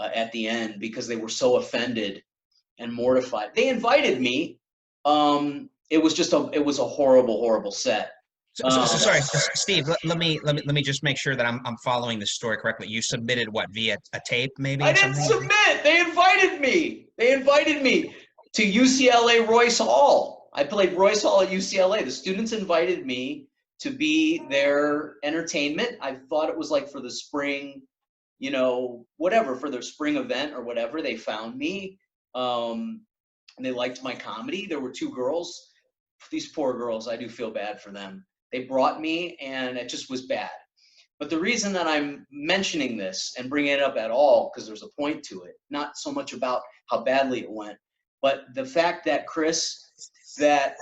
at the end because they were so offended and mortified. They invited me. It was a horrible set. So sorry, Steve. Let me just make sure that I'm following the story correctly. You submitted what, via a tape, I maybe didn't something? submit. They invited me. They invited me to UCLA Royce Hall. I played Royce Hall at UCLA. The students invited me to be their entertainment. I thought it was like for the spring, whatever, for their spring event or whatever. They found me. And they liked my comedy. There were two girls. These poor girls, I do feel bad for them. They brought me, and it just was bad. But the reason that I'm mentioning this and bringing it up at all, because there's a point to it, not so much about how badly it went, but the fact that, Chris, that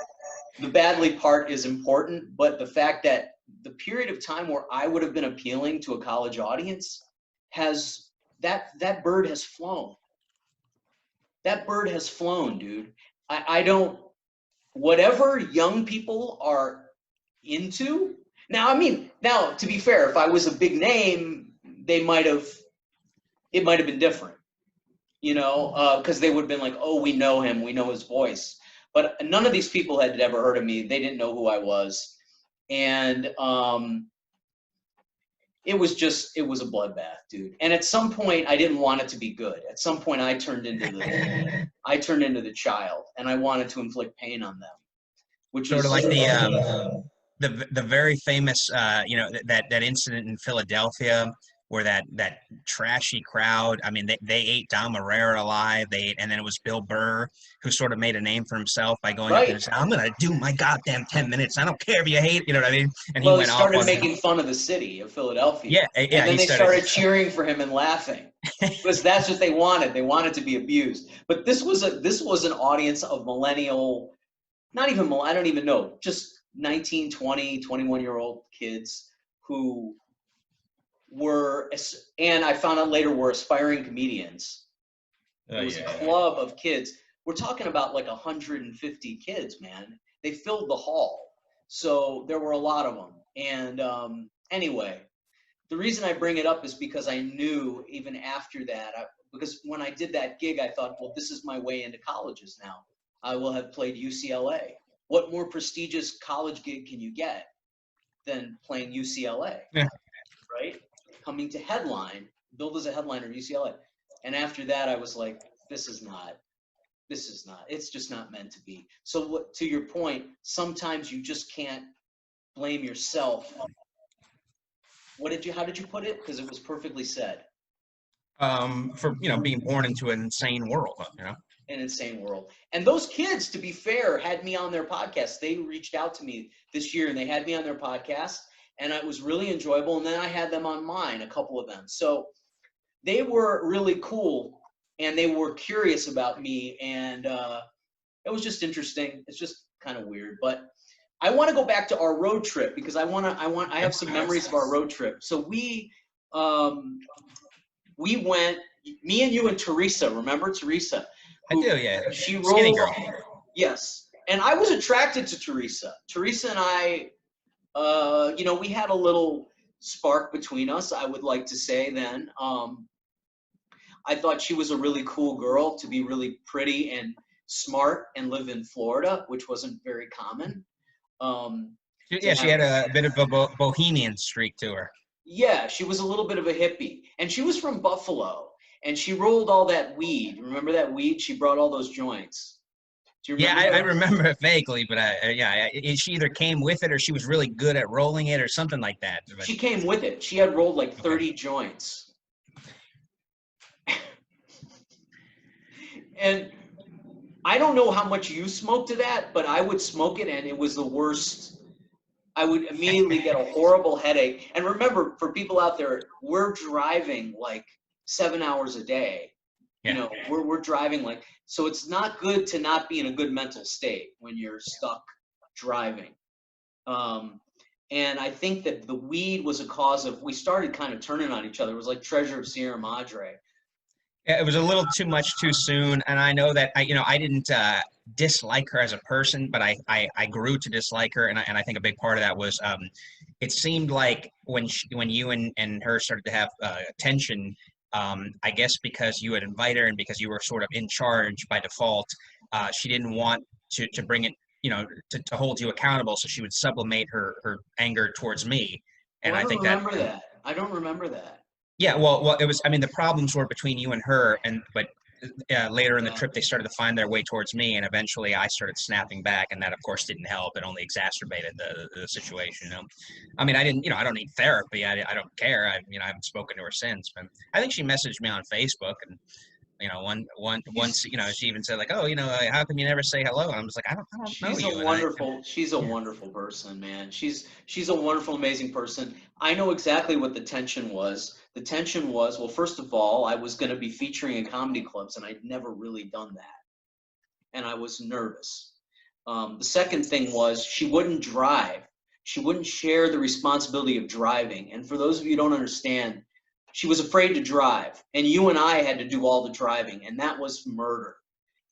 the badly part is important, but the fact that the period of time where I would have been appealing to a college audience that bird has flown. That bird has flown, dude. I don't, whatever young people are into, Now, I mean, now to be fair, if I was a big name, it might have been different, you know, because they would have been like, oh, we know him, we know his voice. But none of these people had ever heard of me. They didn't know who I was. And it was a bloodbath, dude. And at some point, I didn't want it to be good. At some point, I turned into the child, and I wanted to inflict pain on them, which Sort of was like the very famous that incident in Philadelphia where that trashy crowd. I mean, they ate Dom Herrera alive. And then it was Bill Burr who sort of made a name for himself by going up there right. and saying, "I'm gonna do my goddamn 10 minutes. I don't care if you hate." You know what I mean? And he Well, he went off started on them. making fun of the city of Philadelphia, Yeah, and yeah. then He they started. started cheering for him and laughing because that's what they wanted. They wanted to be abused. But this was an audience of millennial, not even I don't even know, just 19, 20, 21-year-old kids who were, and I found out later, were aspiring comedians. Oh It was a yeah. club of kids. We're talking about like 150 kids, man. They filled the hall. So there were a lot of them. And anyway, the reason I bring it up is because I knew even after that, because when I did that gig, I thought, well, this is my way into colleges now. I will have played UCLA. What more prestigious college gig can you get than playing UCLA, Yeah. right? Coming to headline, billed as a headliner at UCLA. And after that, I was like, this is not, it's just not meant to be. So what, to your point, sometimes you just can't blame yourself. How did you put it? Because it was perfectly said. For being born into an insane world. An insane world. And those kids, to be fair, had me on their podcast. They reached out to me this year and they had me on their podcast, and it was really enjoyable. And then I had them on mine, a couple of them. So they were really cool and they were curious about me, and it was just interesting. It's just kind of weird, but I want to go back to our road trip because I have some memories of our road trip. So we went, me and you and Teresa. Remember Teresa? I do, yeah. She Skinny rolled. girl. Yes, and I was attracted to Teresa. Teresa and I, we had a little spark between us. I would like to say then. I thought she was a really cool girl, to be really pretty and smart and live in Florida, which wasn't very common. Yeah, she had a bit of a bohemian streak to her. Yeah, she was a little bit of a hippie, and she was from Buffalo, and she rolled all that weed. Remember that weed? She brought all those joints. Do you remember? Yeah, I remember it vaguely, but she either came with it or she was really good at rolling it or something like that. But, she came with it. She had rolled like 30 okay. joints. And I don't know how much you smoked of that, but I would smoke it and it was the worst. I would immediately get a horrible headache. And remember, for people out there, we're driving like 7 hours a day. Yeah. You know, we're driving like, so it's not good to not be in a good mental state when you're stuck driving. And I think that the weed was a cause of, we started kind of turning on each other. It was like Treasure of Sierra Madre. Yeah, it was a little too much too soon, and I know that I didn't dislike her as a person, but I grew to dislike her, and I think a big part of that was it seemed like when you and her started to have tension, I guess because you had invited her and because you were sort of in charge by default, she didn't want to bring it, to hold you accountable, so she would sublimate her anger towards me, Oh, and I I don't think that. remember that. I don't remember that. Yeah, well, it was. I mean, the problems were between you and her, but later in the Yeah. trip, they started to find their way towards me, and eventually, I started snapping back, and that, of course, didn't help. It only exacerbated the situation. I mean, I didn't. I don't need therapy. I don't care. I haven't spoken to her since, but I think she messaged me on Facebook, and once, she even said like, oh, how come you never say hello? And I was like, I don't know you, She's a yeah. wonderful person, man. She's a wonderful, amazing person. I know exactly what the tension was. The tension was, well, first of all, I was going to be featuring in comedy clubs, and I'd never really done that, and I was nervous. The second thing was she wouldn't drive. She wouldn't share the responsibility of driving. And for those of you who don't understand, she was afraid to drive, and you and I had to do all the driving, and that was murder.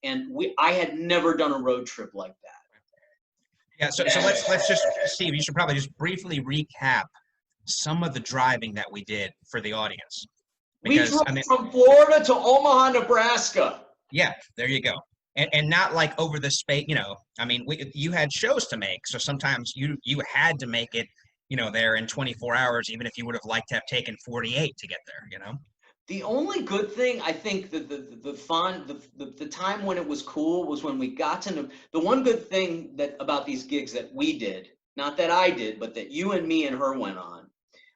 And I had never done a road trip like that. Yeah, so let's just, Steve, you should probably just briefly recap some of the driving that we did for the audience. We Because, drove I mean, from Florida to Omaha, Nebraska. yeah, there you go. And not like over the space, I mean, you had shows to make, so sometimes you had to make it, there in 24 hours, even if you would have liked to have taken 48 to get there. The only good thing, I think, the fun, the time when it was cool was when we got to know. The one good thing that about these gigs that we did, not that I did, but that you and me and her went on,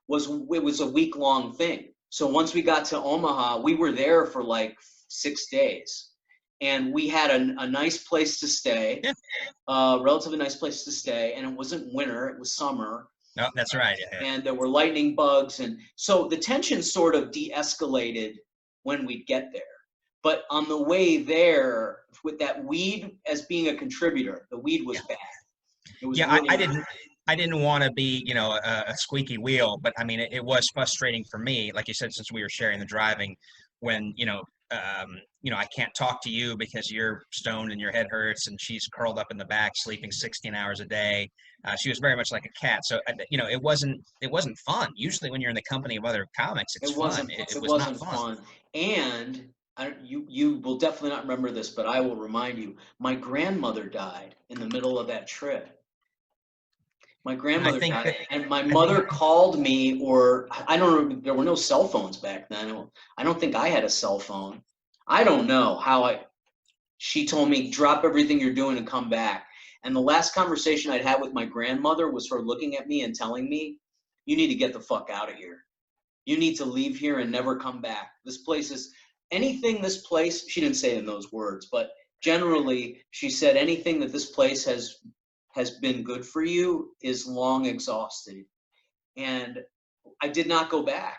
was it was a week-long thing. So once we got to Omaha, we were there for like 6 days, and we had a nice place to stay, Yeah. Relatively nice place to stay, and it wasn't winter; it was summer. No, that's right. Yeah. And there were lightning bugs, and so the tension sort of de-escalated when we'd get there. But on the way there, with that weed as being a contributor, the weed was bad. It was Yeah, really I didn't want to be, a squeaky wheel, but I mean, it was frustrating for me, like you said, since we were sharing the driving, when, I can't talk to you because you're stoned and your head hurts, and she's curled up in the back sleeping 16 hours a day. She was very much like a cat. So, it wasn't fun. Usually when you're in the company of other comics, it's fun. It it was not wasn't fun. fun. And you will definitely not remember this, but I will remind you. My grandmother died in the middle of that trip. My And I grandmother think died, that, and my I think, mother called me, or I don't know. There were no cell phones back then. I don't think I had a cell phone. I don't know how I. She told me, drop everything you're doing and come back. And the last conversation I'd had with my grandmother was her looking at me and telling me, you need to get the fuck out of here. You need to leave here and never come back. This place is anything this place, she didn't say it in those words, but generally she said anything that this place has been good for you is long exhausted. And I did not go back.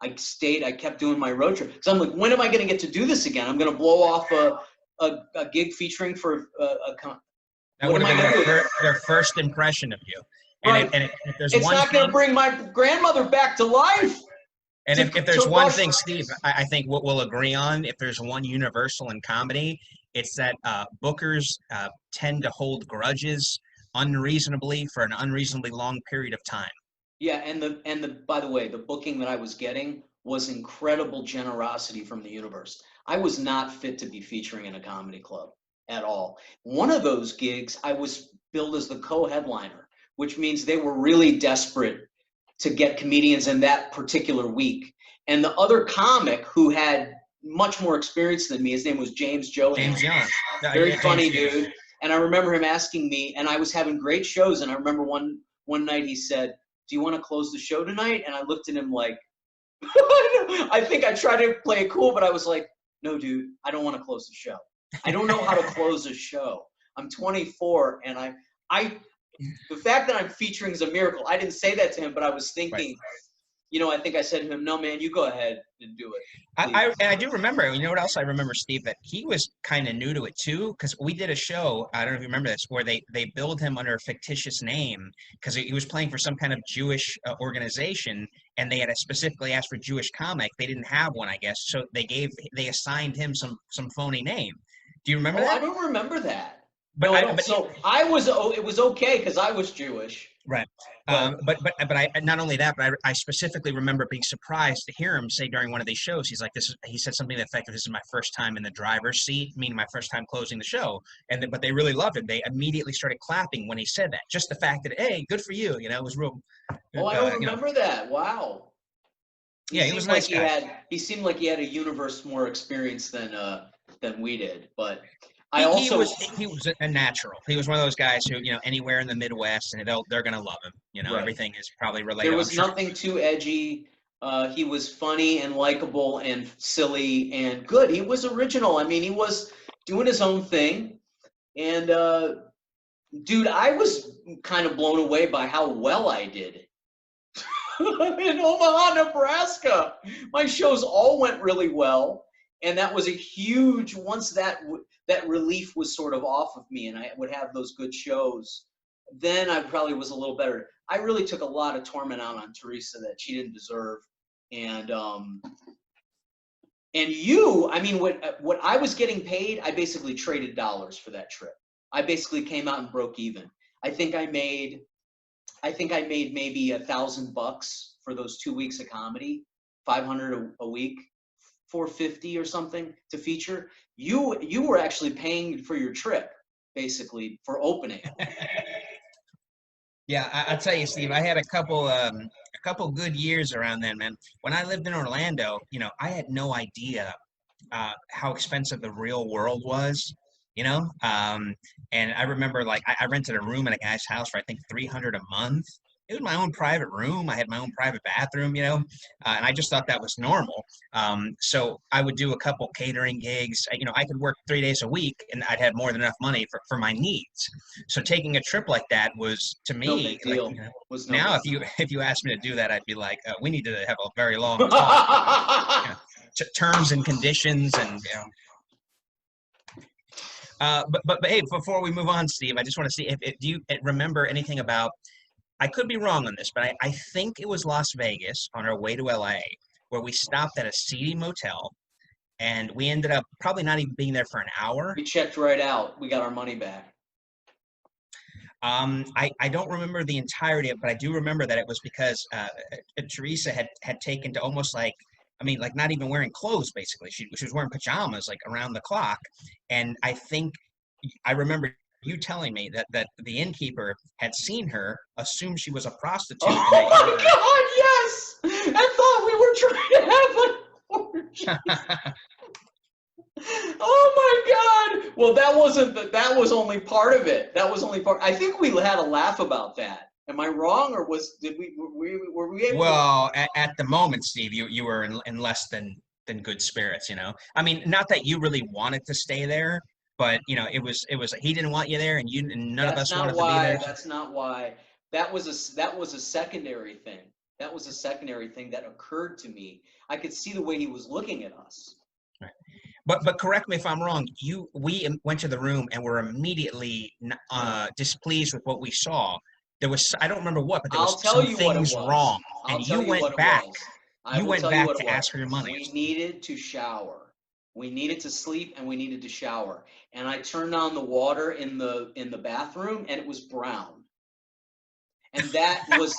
I stayed, I kept doing my road trip. Because I'm like, when am I going to get to do this again? I'm going to blow off a gig featuring for that what would am have I been going to do? their first impression of you. Right. If there's It's one not going to thing, bring my grandmother back to life and if to there's one rush. thing, Steve, I think what we'll agree on, if there's one universal in comedy, it's that bookers tend to hold grudges unreasonably for an unreasonably long period of time. Yeah, and the by the way, the booking that I was getting was incredible generosity from the universe. I was not fit to be featuring in a comedy club at all. One of those gigs, I was billed as the co-headliner, which means they were really desperate to get comedians in that particular week. And the other comic who had much more experience than me, his name was James Johan. James Young. Very Yeah, funny James Young. dude. And I remember him asking me, and I was having great shows. And I remember one night he said, do you want to close the show tonight? And I looked at him like, I think I tried to play it cool, but I was like, no, dude, I don't want to close the show. I don't know how to close a show. I'm 24, and the fact that I'm featuring is a miracle. I didn't say that to him, but I was Right. thinking, I think I said to him, no, man, you go ahead and do it. I do remember, you know what else I remember, Steve, that he was kind of new to it too, because we did a show, I don't know if you remember this, where they billed him under a fictitious name because he was playing for some kind of Jewish organization, and they had specifically asked for Jewish comic. They didn't have one, I guess, so they assigned him some phony name. Do you remember Oh, I that? don't remember that. But No, I I don't. but So it was okay because I was Jewish. Right. But But I not only that, but I specifically remember being surprised to hear him say during one of these shows, he's like, he said something to the effect of, this is my first time in the driver's seat, meaning my first time closing the show. But they really loved it. They immediately started clapping when he said that. Just the fact that, hey, good for you. It was real, oh, I don't you know, remember that. Wow. yeah, he was a nice guy. He seemed like he had a universe more experience than we did. But I He, also he was a natural. He was one of those guys who, anywhere in the Midwest, and they're gonna love him. right. Everything is probably There relatable. I'm was sure. nothing too edgy. He was funny and likable and silly and good. He was original. I mean, he was doing his own thing. And dude, I was kind of blown away by how well I did in Omaha, Nebraska. My shows all went really well, and that was a huge. Once that relief was sort of off of me, and I would have those good shows, then I probably was a little better. I really took a lot of torment out on Teresa that she didn't deserve, and I mean, what I was getting paid, I basically traded dollars for that trip. I basically came out and broke even. I think I made maybe $1,000 for those 2 weeks of comedy, 500 a week, 450 or something to feature. You were actually paying for your trip, basically, for opening. Yeah, I'll tell you, Steve, I had a couple good years around then, man. When I lived in Orlando, I had no idea how expensive the real world was, you know? And I remember like I rented a room at a guy's house for I think 300 a month. It was my own private room. I had my own private bathroom, and I just thought that was normal. So I would do a couple catering gigs. I could work 3 days a week and I'd have more than enough money for my needs. So taking a trip like that was to No me big like, deal. Was no now big if you asked me to do that, I'd be like, we need to have a very long talk about deal. terms and conditions and but hey, before we move on, Steve, I just want to see if do you remember anything about, I could be wrong on this, but I think it was Las Vegas on our way to LA where we stopped at a seedy motel and we ended up probably not even being there for an hour. We checked right out. We got our money back. I don't remember the entirety of it, but I do remember that it was because Teresa had taken to almost like, I mean, like not even wearing clothes, basically. She was wearing pajamas like around the clock. And I think I remember you telling me that the innkeeper had seen her, assumed she was a prostitute, and Oh that you my were. God, yes! I thought we were trying to have an orgy. Oh my God! Well, that was only part of it. That was only part. I think we had a laugh about that. Am I wrong, or were we able to? Well, at the moment, Steve, you were in less than good spirits, I mean, not that you really wanted to stay there, but it was he didn't want you there, and none of That's us not wanted to be why. there. That's not why. That was a secondary thing. That was a secondary thing that occurred to me. I could see the way he was looking at us. But correct me if I'm wrong. We went to the room and were immediately displeased with what we saw. There was, I don't remember what, but there I'll was tell some you what it things was. wrong, and I'll tell you what it was. I You will went tell you back what it to ask was. for your money. We needed to shower. We needed to sleep and we needed to shower. And I turned on the water in the bathroom and it was brown. And that was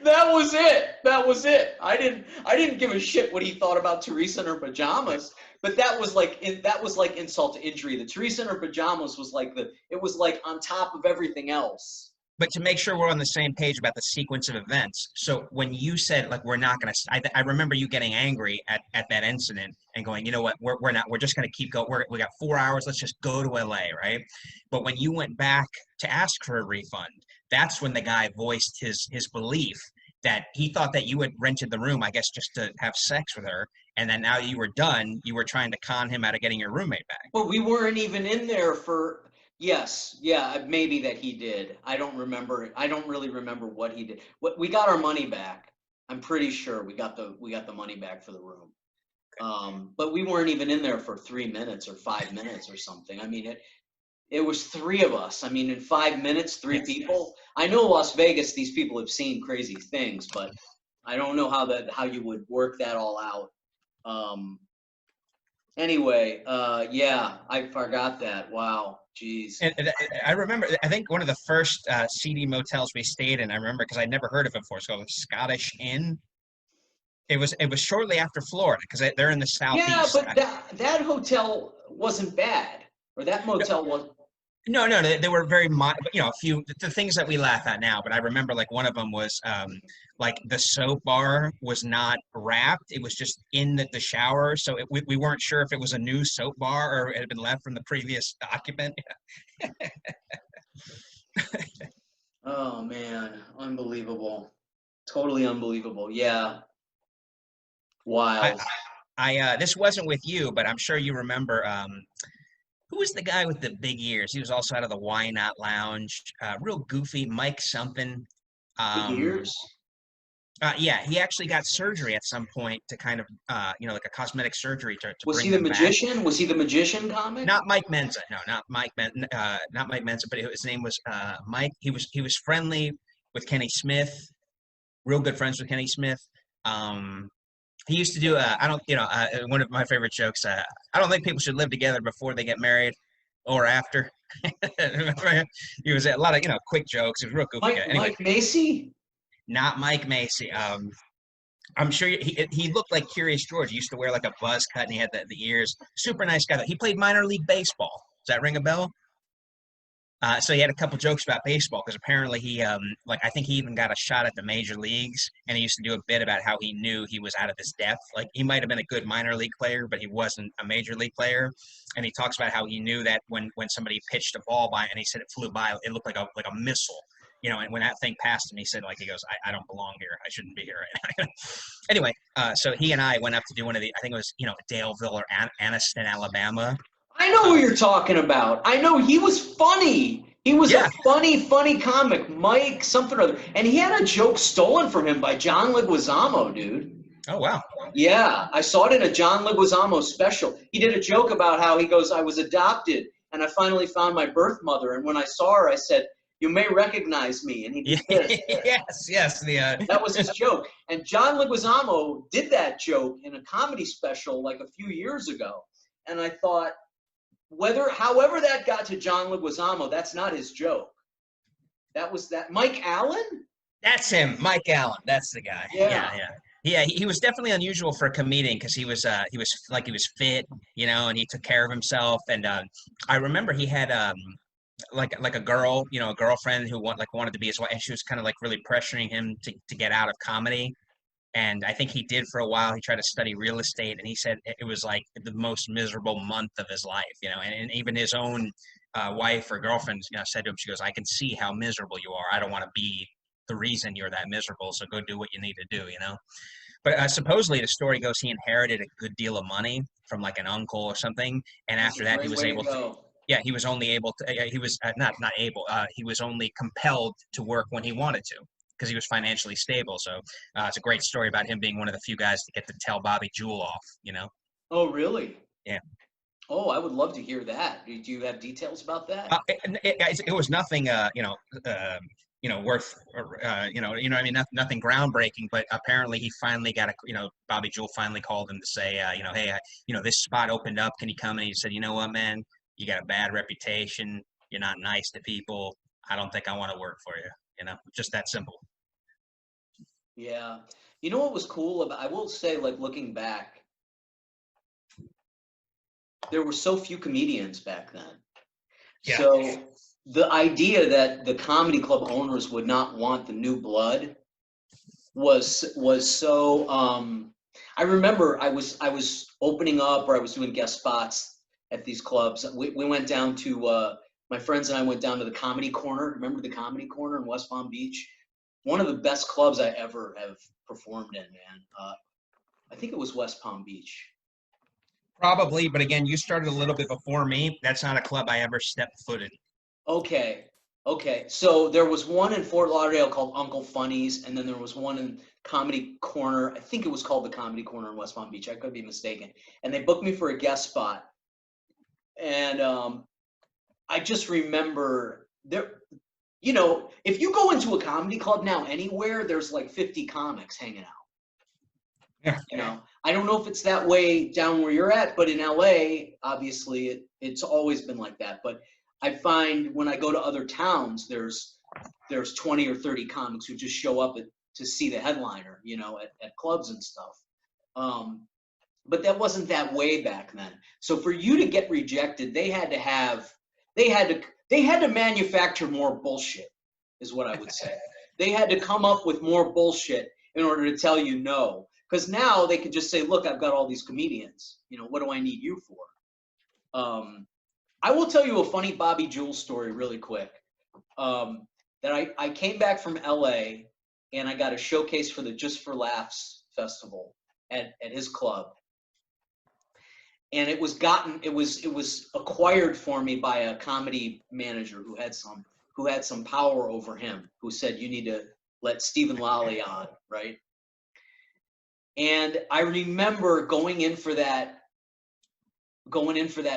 that was it. That was it. I didn't give a shit what he thought about Teresa in her pajamas, but that was like insult to injury. The Teresa in her pajamas was like it was like on top of everything else. But to make sure we're on the same page about the sequence of events, so when you said like we're not going to, I remember you getting angry at that incident and going, you know what, we're not, we're just going to keep going. We got 4 hours. Let's just go to LA, right? But when you went back to ask for a refund, that's when the guy voiced his belief that he thought that you had rented the room, I guess, just to have sex with her, and then now you were done, you were trying to con him out of getting your roommate back. But we weren't even in there for. Yes, yeah, maybe that he did. I don't remember. I don't really remember what he did. What we got our money back. I'm pretty sure we got the money back for the room. But we weren't even in there for 3 minutes or 5 minutes or something. I mean, it was three of us. I mean, in 5 minutes, three Yes. people. I know Las Vegas, these people have seen crazy things, but I don't know how you would work that all out. Um, anyway, yeah, I forgot that. Wow, geez. And I remember, I think one of the first seedy motels we stayed in, I remember because I'd never heard of it before. It's called the Scottish Inn. It was shortly after Florida because they're in the Yeah, southeast. but that hotel wasn't bad, or that motel was. No, they were very, a few the things that we laugh at now. But I remember like one of them was like the soap bar was not wrapped; it was just in the shower. So we weren't sure if it was a new soap bar or it had been left from the previous occupant. Oh man, unbelievable. Totally unbelievable. Yeah, I, wild. this wasn't with you, but I'm sure you remember. Who was the guy with the big ears? He was also out of the Why Not Lounge. Real goofy, Mike something. Big Um, ears. yeah, he actually got surgery at some point to kind of, like a cosmetic surgery to Was he bring the them back. magician? Was he the magician comic? Not Mike Menza. No, not Mike Menza, but his name was Mike. He was friendly with Kenny Smith, real good friends with Kenny Smith. Um, He used to do, I don't, one of my favorite jokes, I don't think people should live together before they get married or after. He was a lot of, quick jokes. He was a real goofy guy. Anyway, Mike Macy? not Mike Macy. I'm sure he looked like Curious George. He used to wear like a buzz cut and he had the ears. Super nice guy. He played minor league baseball. Does that ring a bell? So he had a couple jokes about baseball because apparently he, like, I think he even got a shot at the major leagues, and he used to do a bit about how he knew he was out of his depth. Like he might have been a good minor league player, but he wasn't a major league player. And he talks about how he knew that when somebody pitched a ball by, and he said it flew by, it looked like a missile. And when that thing passed him, he said, like, he goes, I don't belong here. I shouldn't be here right now. Anyway, so he and I went up to do one of the, I think it was, Daleville or Anniston, Alabama. I know who you're talking about. I know he was funny. He was a funny comic, Mike something or other. And he had a joke stolen from him by John Leguizamo, dude. Oh, wow. Yeah, I saw it in a John Leguizamo special. He did a joke about how he goes, I was adopted, and I finally found my birth mother. And when I saw her, I said, you may recognize me. And he did this. Yes. That was his joke. And John Leguizamo did that joke in a comedy special like a few years ago. And I thought, however that got to John Leguizamo, that's not his joke. That was that Mike Allen? That's him, Mike Allen. That's the guy. Yeah. He was definitely unusual for a comedian because he was fit, and he took care of himself. And I remember he had like a girl, a girlfriend who wanted to be his wife, and she was kind of like really pressuring him to get out of comedy. And I think he did for a while. He tried to study real estate, and he said it was like the most miserable month of his life, and even his own wife or girlfriend, said to him, she goes, I can see how miserable you are. I don't want to be the reason you're that miserable. So go do what you need to do, But supposedly the story goes he inherited a good deal of money from like an uncle or something. And after that, he was able to. Yeah, he was only able to. He was not able. He was only compelled to work when he wanted to, because he was financially stable. So it's a great story about him being one of the few guys to get to tell Bobby Jewell off, Oh, really? Yeah. Oh, I would love to hear that. Do you have details about that? It was nothing, worth, I mean, nothing groundbreaking, but apparently he finally got Bobby Jewell finally called him to say, hey, this spot opened up. Can you come? And he said, you know what, man, you got a bad reputation. You're not nice to people. I don't think I want to work for you. Just that simple. Yeah. You know what was cool about, I will say, like, looking back, there were so few comedians back then. Yeah. So the idea that the comedy club owners would not want the new blood was so, I remember I was opening up, or I was doing guest spots at these clubs. We went down to, my friends and I went down to the Comedy Corner. Remember the Comedy Corner in West Palm Beach? One of the best clubs I ever have performed in, man. I think it was West Palm Beach. Probably, but again, you started a little bit before me. That's not a club I ever stepped foot in. Okay. So there was one in Fort Lauderdale called Uncle Funny's, and then there was one in Comedy Corner. I think it was called the Comedy Corner in West Palm Beach. I could be mistaken. And they booked me for a guest spot. And I just remember there, if you go into a comedy club now anywhere, there's like 50 comics hanging out. Yeah. I don't know if it's that way down where you're at, but in LA, obviously it's always been like that. But I find when I go to other towns, there's 20 or 30 comics who just show up to see the headliner, at clubs and stuff. But that wasn't that way back then. So for you to get rejected, they had to manufacture more bullshit, is what I would say. They had to come up with more bullshit in order to tell you no. Because now they could just say, look, I've got all these comedians. What do I need you for? I will tell you a funny Bobby Jewell story really quick. That I came back from LA and I got a showcase for the Just for Laughs festival at his club. And it was acquired for me by a comedy manager who had some power over him, who said, you need to let Stephen Lolli on, right? And I remember going in for that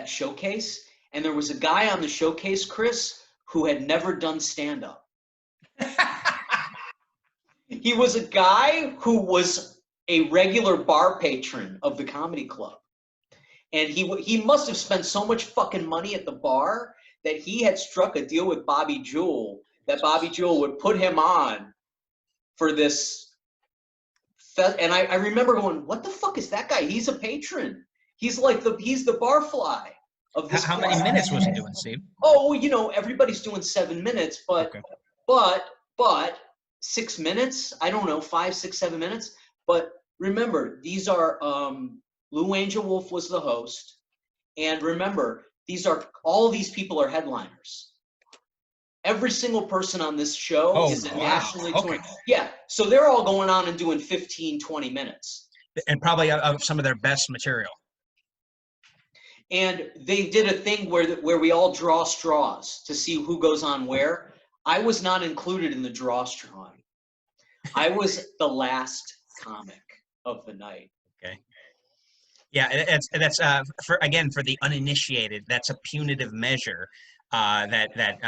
showcase, and there was a guy on the showcase, Chris, who had never done stand-up. He was a guy who was a regular bar patron of the comedy club. And he must have spent so much fucking money at the bar that he had struck a deal with Bobby Jewell that Bobby Jewell would put him on for this. And I remember going, what the fuck is that guy? He's a patron. He's the barfly of this. How many minutes was he doing, Steve? Oh, well, you know, everybody's doing 7 minutes, but 6 minutes. I don't know, 5, 6, 7 minutes. But remember, these are Lou Angel Wolf was the host, and remember, all these people are headliners. Every single person on this show is nationally touring. Yeah, so they're all going on and doing 15, 20 minutes. And probably of some of their best material. And they did a thing where we all draw straws to see who goes on where. I was not included in the draw straw. I was the last comic of the night. Okay. Yeah, that's for the uninitiated, that's a punitive measure that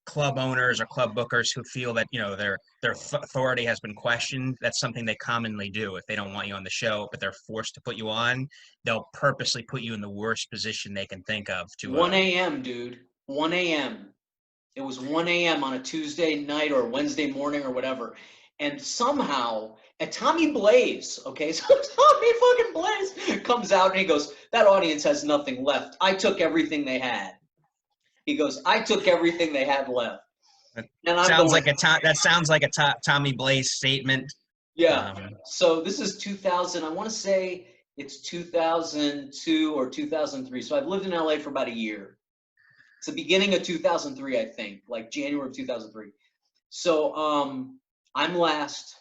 club owners or club bookers who feel that their authority has been questioned. That's something they commonly do if they don't want you on the show, but they're forced to put you on. They'll purposely put you in the worst position they can think of. 1 a.m., dude. 1 a.m. It was 1 a.m. on a Tuesday night or Wednesday morning or whatever. And somehow, Tommy Blaze, okay, so Tommy fucking Blaze comes out and he goes, that audience has nothing left. I took everything they had. He goes, I took everything they had left. And that sounds like a Tommy Blaze statement. Yeah. So this is 2000. I want to say it's 2002 or 2003. So I've lived in LA for about a year. It's the beginning of 2003, I think, like January of 2003. So I'm last,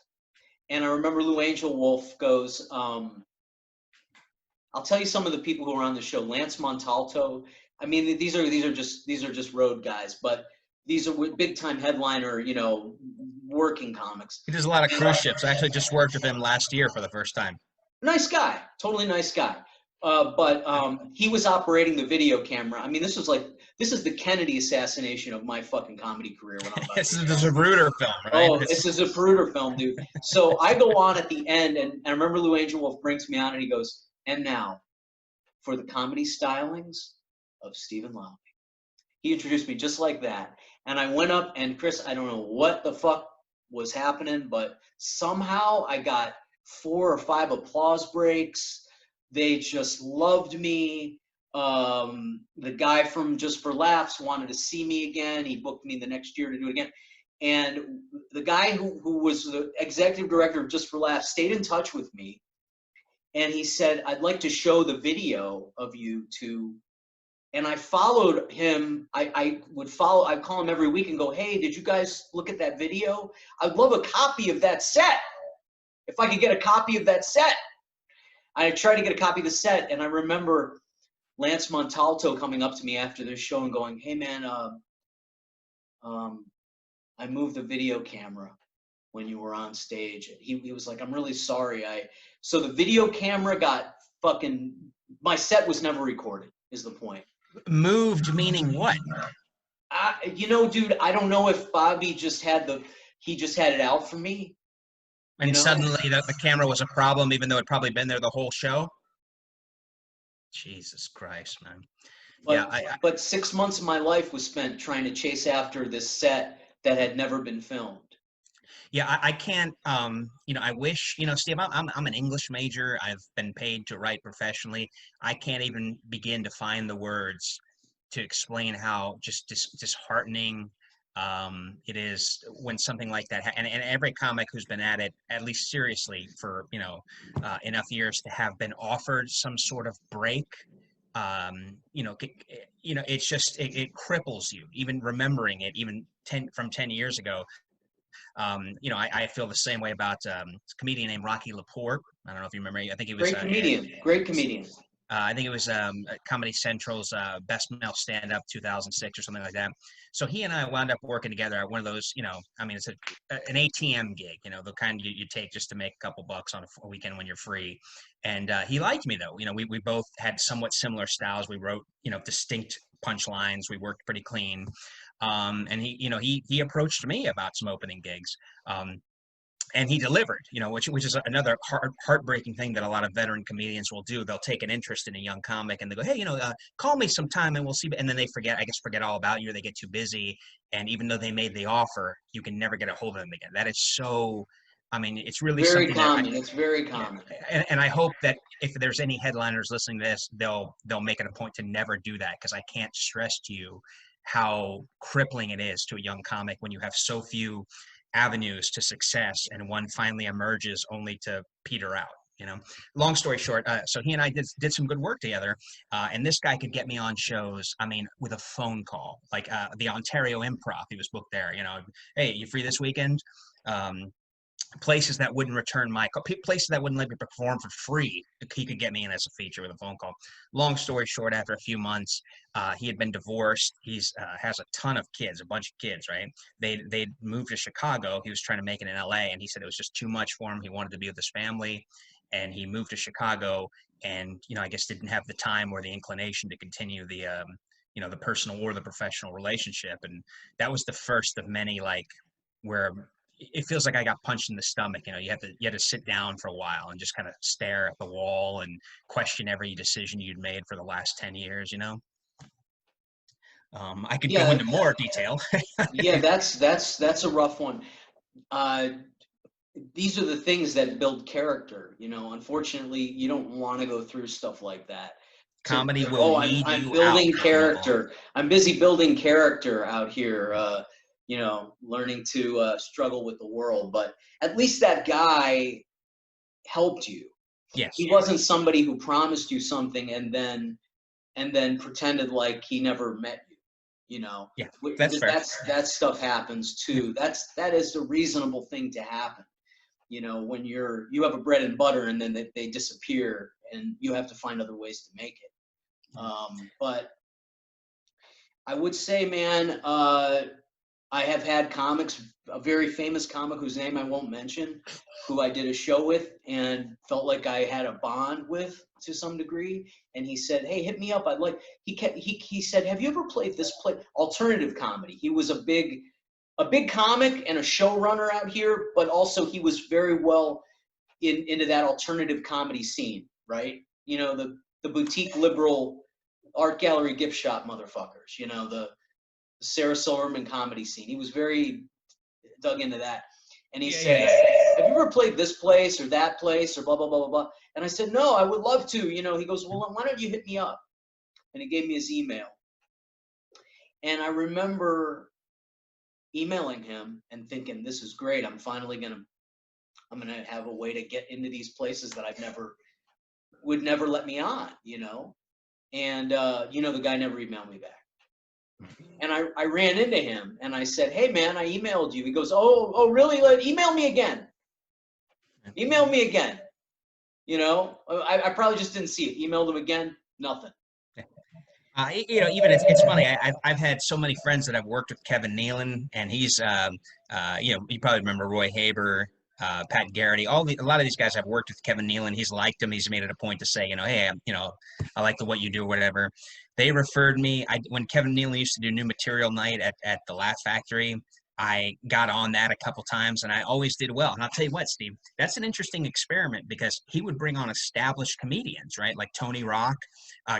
and I remember Lou Angel Wolf goes, I'll tell you some of the people who are on the show. Lance Montalto. I mean, these are just road guys, but these are big time headliner, working comics. He does a lot of cruise ships. I actually just worked with him last year for the first time. Nice guy, totally nice guy. But he was operating the video camera. I mean, this is the Kennedy assassination of my fucking comedy career. This is the Zapruder film, right? Oh, this is a Zapruder film, dude. So I go on at the end, and I remember Lou Angel Wolf brings me on, and he goes, and now, for the comedy stylings of Stephen Lolli. He introduced me just like that. And I went up, and Chris, I don't know what the fuck was happening, but somehow I got 4 or 5 applause breaks. They just loved me. The guy from Just for Laughs wanted to see me again. He booked me the next year to do it again. And the guy who was the executive director of Just for Laughs stayed in touch with me. And he said, I'd like to show the video of you to, and I followed him. I'd call him every week and go, hey, did you guys look at that video? I'd love a copy of that set. If I could get a copy of that set. I tried to get a copy of the set, and I remember Lance Montalto coming up to me after this show and going, hey man, I moved the video camera when you were on stage. He was like, I'm really sorry. So the video camera got my set was never recorded, is the point. Moved meaning what? Dude, I don't know if Bobby just had it out for me. And suddenly the camera was a problem, even though it'd probably been there the whole show. Jesus Christ, man. But 6 months of my life was spent trying to chase after this set that had never been filmed. Yeah, I can't, I wish, Steve, I'm an English major. I've been paid to write professionally. I can't even begin to find the words to explain how just disheartening it is when something like that, and every comic who's been at it, at least seriously, for enough years to have been offered some sort of break, it's just it cripples you, even remembering it, even 10 years ago. I feel the same way about a comedian named Rocky Laporte. I don't know if you remember. I think he was great comedian. I think it was Comedy Central's Best Male Stand-Up 2006 or something like that. So he and I wound up working together at one of those, it's an ATM gig, the kind you take just to make a couple bucks on a weekend when you're free. And he liked me, though. We both had somewhat similar styles. We wrote, distinct punchlines. We worked pretty clean. And he approached me about some opening gigs. and he delivered, which is another heartbreaking thing that a lot of veteran comedians will do. They'll take an interest in a young comic and they go, hey, call me sometime and we'll see. And then they forget all about you. They get too busy. And even though they made the offer, you can never get a hold of them again. That is so, I mean, it's really Very something that common. It's very yeah, common. and I hope that if there's any headliners listening to this, they'll make it a point to never do that, because I can't stress to you how crippling it is to a young comic when you have so few avenues to success and one finally emerges only to peter out. Long story short, so he and I did some good work together, and this guy could get me on shows, I mean, with a phone call, like the Ontario Improv. He was booked there. Hey, you free this weekend? Places that wouldn't return my call, places that wouldn't let me perform for free. He could get me in as a feature with a phone call. Long story short, after a few months, he had been divorced. He's has a ton of kids, a bunch of kids, right? They moved to Chicago. He was trying to make it in LA, and he said it was just too much for him. He wanted to be with his family, and he moved to Chicago, and I guess didn't have the time or the inclination to continue the personal or the professional relationship. And that was the first of many, like, where it feels like I got punched in the stomach. You had to sit down for a while and just kind of stare at the wall and question every decision you'd made for the last 10 years. I could go Yeah, into more detail. yeah, that's a rough one. Uh, these are the things that build character. Unfortunately, you don't want to go through stuff like that. Comedy will Oh, weed I'm you out, building Noel. character. I'm busy building character out here. Learning to struggle with the world. But at least that guy helped you. Yes. He wasn't somebody who promised you something and then pretended like he never met you. Yeah, that's fair. That stuff happens too. That is a reasonable thing to happen. When you have a bread and butter and then they disappear and you have to find other ways to make it. But I would say, man, I have had comics, a very famous comic whose name I won't mention, who I did a show with and felt like I had a bond with to some degree. And he said, "Hey, hit me up. I'd like." He said, "Have you ever played this play, alternative comedy?" He was a big comic and a showrunner out here, but also he was very well into that alternative comedy scene, right? The boutique liberal art gallery gift shop motherfuckers. The Sarah Silverman comedy scene. He was very dug into that. And he said, "Have you ever played this place or that place or blah, blah, blah, blah, blah?" And I said, "No, I would love to." He goes, "Well, why don't you hit me up?" And he gave me his email. And I remember emailing him and thinking, this is great. I'm going to have a way to get into these places that would never let me on. And, the guy never emailed me back. And I ran into him and I said, "Hey man, I emailed you." He goes, "Oh, really? Email me again. Email me again." I probably just didn't see it. Emailed him again, nothing. Even it's funny. I've had so many friends that I've worked with Kevin Nealon, and he's, you probably remember Roy Haber, Pat Garrity, a lot of these guys I've worked with Kevin Nealon. He's liked him. He's made it a point to say, hey, I like what you do, or whatever. They referred me. When Kevin Nealon used to do new material night at the Laugh Factory, I got on that a couple times and I always did well. And I'll tell you what, Steve, that's an interesting experiment because he would bring on established comedians, right? Like Tony Rock,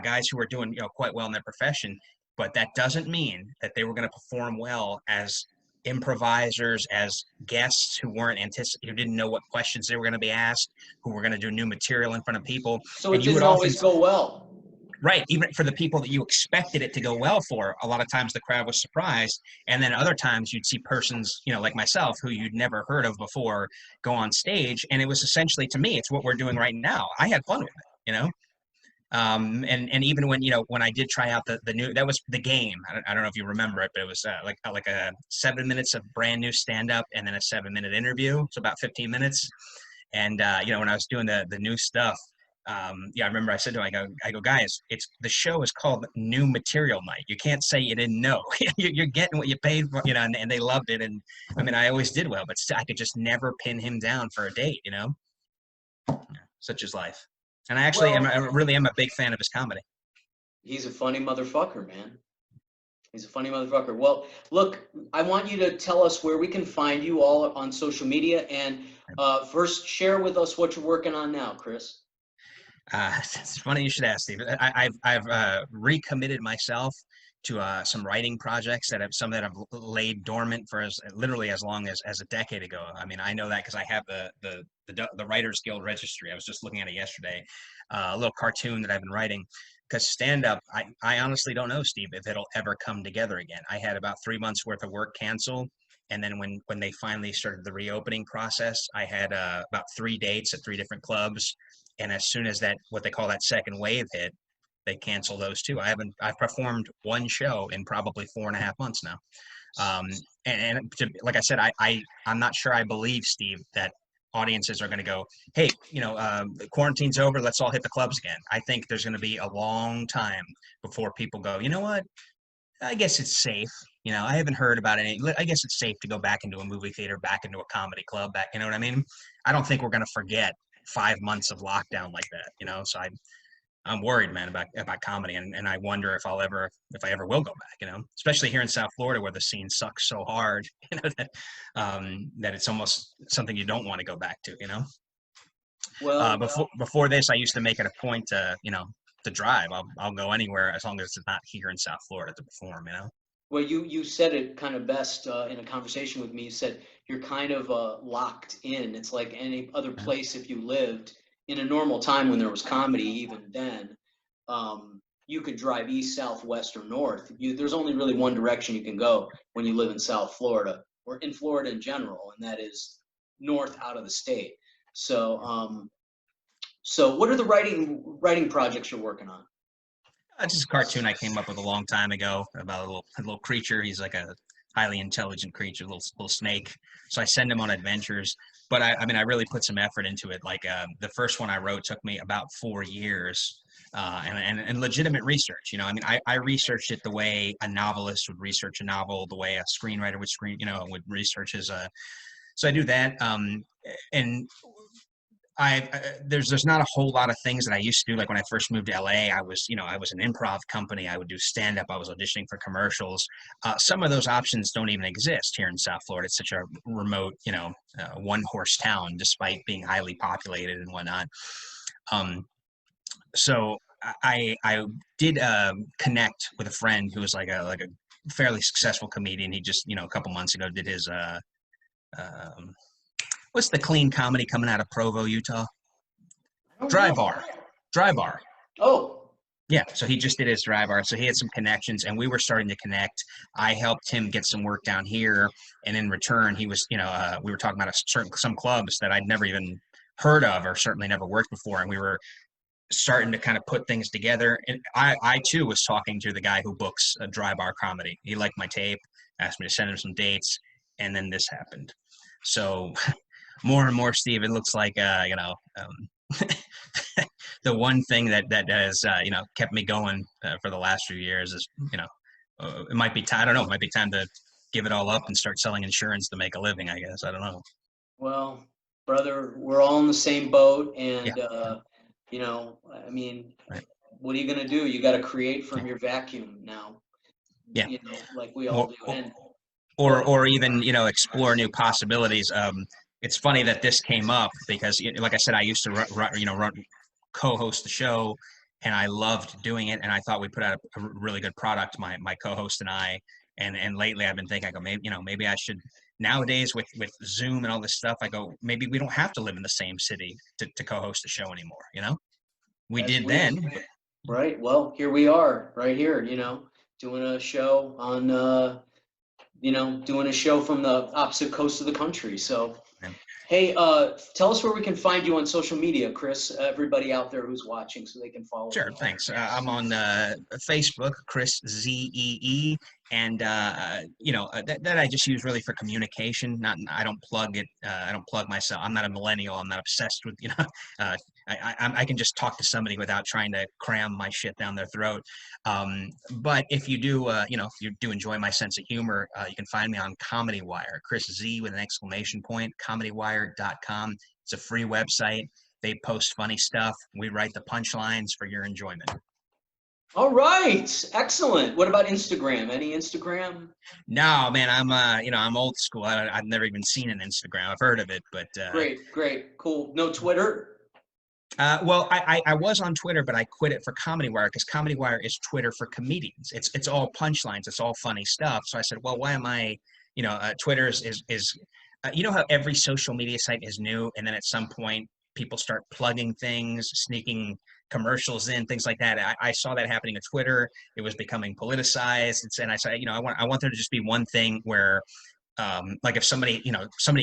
guys who are doing quite well in their profession. But that doesn't mean that they were going to perform well as improvisers, as guests who who didn't know what questions they were going to be asked, who were going to do new material in front of people. So And it you would didn't often always go well. Right. Even for the people that you expected it to go well for, a lot of times the crowd was surprised. And then other times you'd see persons, like myself, who you'd never heard of before go on stage. And it was essentially, to me, it's what we're doing right now. I had fun with it. And even when I did try out the new, that was The Game. I don't know if you remember it, but it was like a 7 minutes of brand new stand up and then a 7-minute interview. So about 15 minutes. And when I was doing the new stuff, I remember I said to him, I go, guys, the show is called New Material Night. You can't say you didn't know. You're getting what you paid for, and they loved it. And I mean, I always did well, but I could just never pin him down for a date, Such is life. And I really am a big fan of his comedy. He's a funny motherfucker, man. He's a funny motherfucker. Well, look, I want you to tell us where we can find you all on social media and First, share with us what you're working on now, Chris. It's funny you should ask, Steve. I've recommitted myself to some writing projects that have some that have laid dormant for literally as long as a decade ago. I mean, I know that because I have the Writers Guild registry. I was just looking at it yesterday, a little cartoon that I've been writing. Because stand up, I honestly don't know, Steve, if it'll ever come together again. I had about 3 months worth of work canceled. And then when they finally started the reopening process, I had about 3 dates at 3 different clubs. And as soon as that, what they call that second wave hit, they cancel those too. I've performed one show in probably 4.5 months now. Um, like I said, I'm not sure I believe, Steve, that audiences are going to go, hey, the quarantine's over, let's all hit the clubs again. I think there's going to be a long time before people go, you know what? I guess it's safe. I haven't heard about any. I guess it's safe to go back into a movie theater, back into a comedy club, back. You know what I mean? I don't think we're going to forget 5 months of lockdown like that. So I'm worried, man, about comedy, and I wonder if I ever will go back. Especially here in South Florida where the scene sucks so hard. That it's almost something you don't want to go back to. Well, Before this, I used to make it a point to to drive. I'll go anywhere as long as it's not here in South Florida to perform. well, you said it kind of best in a conversation with me. You said you're kind of locked in. It's like any other Yeah. place if you lived in a normal time when there was comedy, even then, you could drive east, south, west, or north. There's only really one direction you can go when you live in South Florida or in Florida in general, and that is north out of the state. So, so what are the writing projects you're working on? It's just a cartoon I came up with a long time ago about a little creature. He's like a highly intelligent creature, little snake. So I send him on adventures. But I mean, I really put some effort into it. Like the first one I wrote took me about 4 years, and legitimate research. I mean, I researched it the way a novelist would research a novel, the way a screenwriter would research his. So I do that. And there's not a whole lot of things that I used to do. Like when I first moved to LA, I was an improv company. I would do stand up. I was auditioning for commercials. Some of those options don't even exist here in South Florida. It's such a remote, one horse town, despite being highly populated and whatnot. So I did connect with a friend who was like a fairly successful comedian. He just a couple months ago did his um, what's the clean comedy coming out of Provo, Utah? I don't Dry know. bar. Dry bar. Oh, Yeah, so he just did his dry bar. So he had some connections, and we were starting to connect. I helped him get some work down here, and in return, he was, we were talking about some clubs that I'd never even heard of, or certainly never worked before, and we were starting to kind of put things together. And I too was talking to the guy who books a dry bar comedy. He liked my tape, asked me to send him some dates, and then this happened. So more and more, Steve, it looks like the one thing that has kept me going for the last few years is it might be time. I don't know. It might be time to give it all up and start selling insurance to make a living. I guess I don't know. well, brother, we're all in the same boat, Yeah. and I mean, Right. what are you gonna do? You got to create Yeah. from your vacuum now, Yeah. like we all Or do. And go or ahead. or even explore new possibilities. It's funny that this came up because, like I said, I used to co-host the show, and I loved doing it, and I thought we put out a really good product, my co-host and I. And lately, I've been thinking, I go, maybe I should. Nowadays, with Zoom and all this stuff, I go, maybe we don't have to live in the same city to co-host a show anymore. We As did we then, but Right. Well, here we are, right here. Doing a show on doing a show from the opposite coast of the country. So, hey, tell us where we can find you on social media, Chris. Everybody out there who's watching, so they can follow sure, you. thanks. I'm on Facebook, Chris Zee, and that I just use really for communication. Not I don't plug it. I don't plug myself. I'm not a millennial. I'm not obsessed with Uh, I can just talk to somebody without trying to cram my shit down their throat. But if you do, if you do enjoy my sense of humor, you can find me on Comedy Wire, Chris Z with an exclamation point, comedywire.com. It's a free website. They post funny stuff. We write the punchlines for your enjoyment. All right, excellent. What about Instagram? Any Instagram? No, man, I'm old school. I've never even seen an Instagram. I've heard of it, but Great, great, cool. No Twitter? well, I was on Twitter, but I quit it for Comedy Wire because Comedy Wire is Twitter for comedians. It's all punchlines. It's all funny stuff. So I said, well, why am I? Twitter is you know how every social media site is new, and then at some point people start plugging things, sneaking commercials in, things like that. I saw that happening at Twitter. It was becoming politicized, and I said, I want there to just be one thing where like if somebody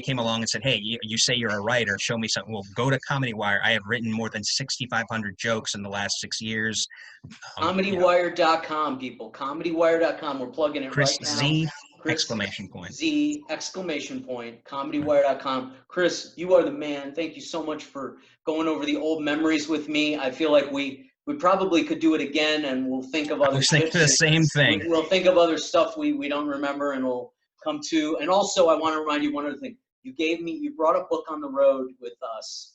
came along and said, hey, you say you're a writer, show me something. Well, go to Comedy Wire. I have written more than 6,500 jokes in the last 6 years. You know, ComedyWire.com, people. ComedyWire.com. We're plugging it Chris right now. Z Chris exclamation point. Z exclamation point. ComedyWire.com. Chris, you are the man. Thank you so much for going over the old memories with me. I feel like we probably could do it again, and we'll think of I other was thinking tips. the same thing. We'll think of other stuff we don't remember, and we'll come to. And also, I want to remind you one other thing. You brought a book on the road with us,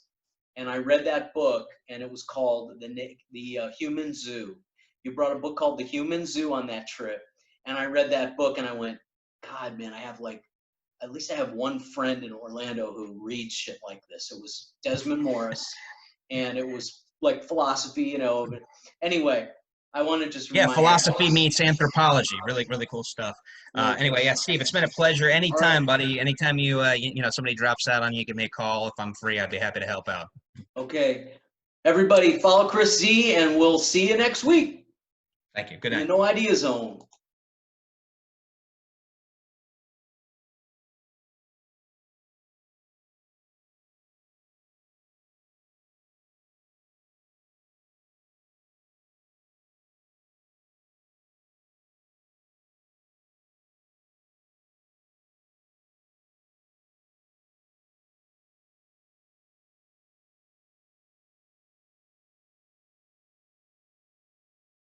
and I read that book, and it was called the Human Zoo. You brought a book called The Human Zoo on that trip, and I read that book, and I went, God, man, I have like at least I have one friend in Orlando who reads shit like this. It was Desmond Morris, and it was like philosophy, But anyway, I want to just Yeah, remind you. philosophy meets anthropology. Really, really cool stuff. Really cool Anyway, yeah, stuff. Steve, it's been a pleasure. All right. Anytime, buddy. Anytime somebody drops out on you, give me a call. If I'm free, I'd be happy to help out. Okay. Everybody follow Chris Z, and we'll see you next week Thank you. Good in the night. No Idea Zone.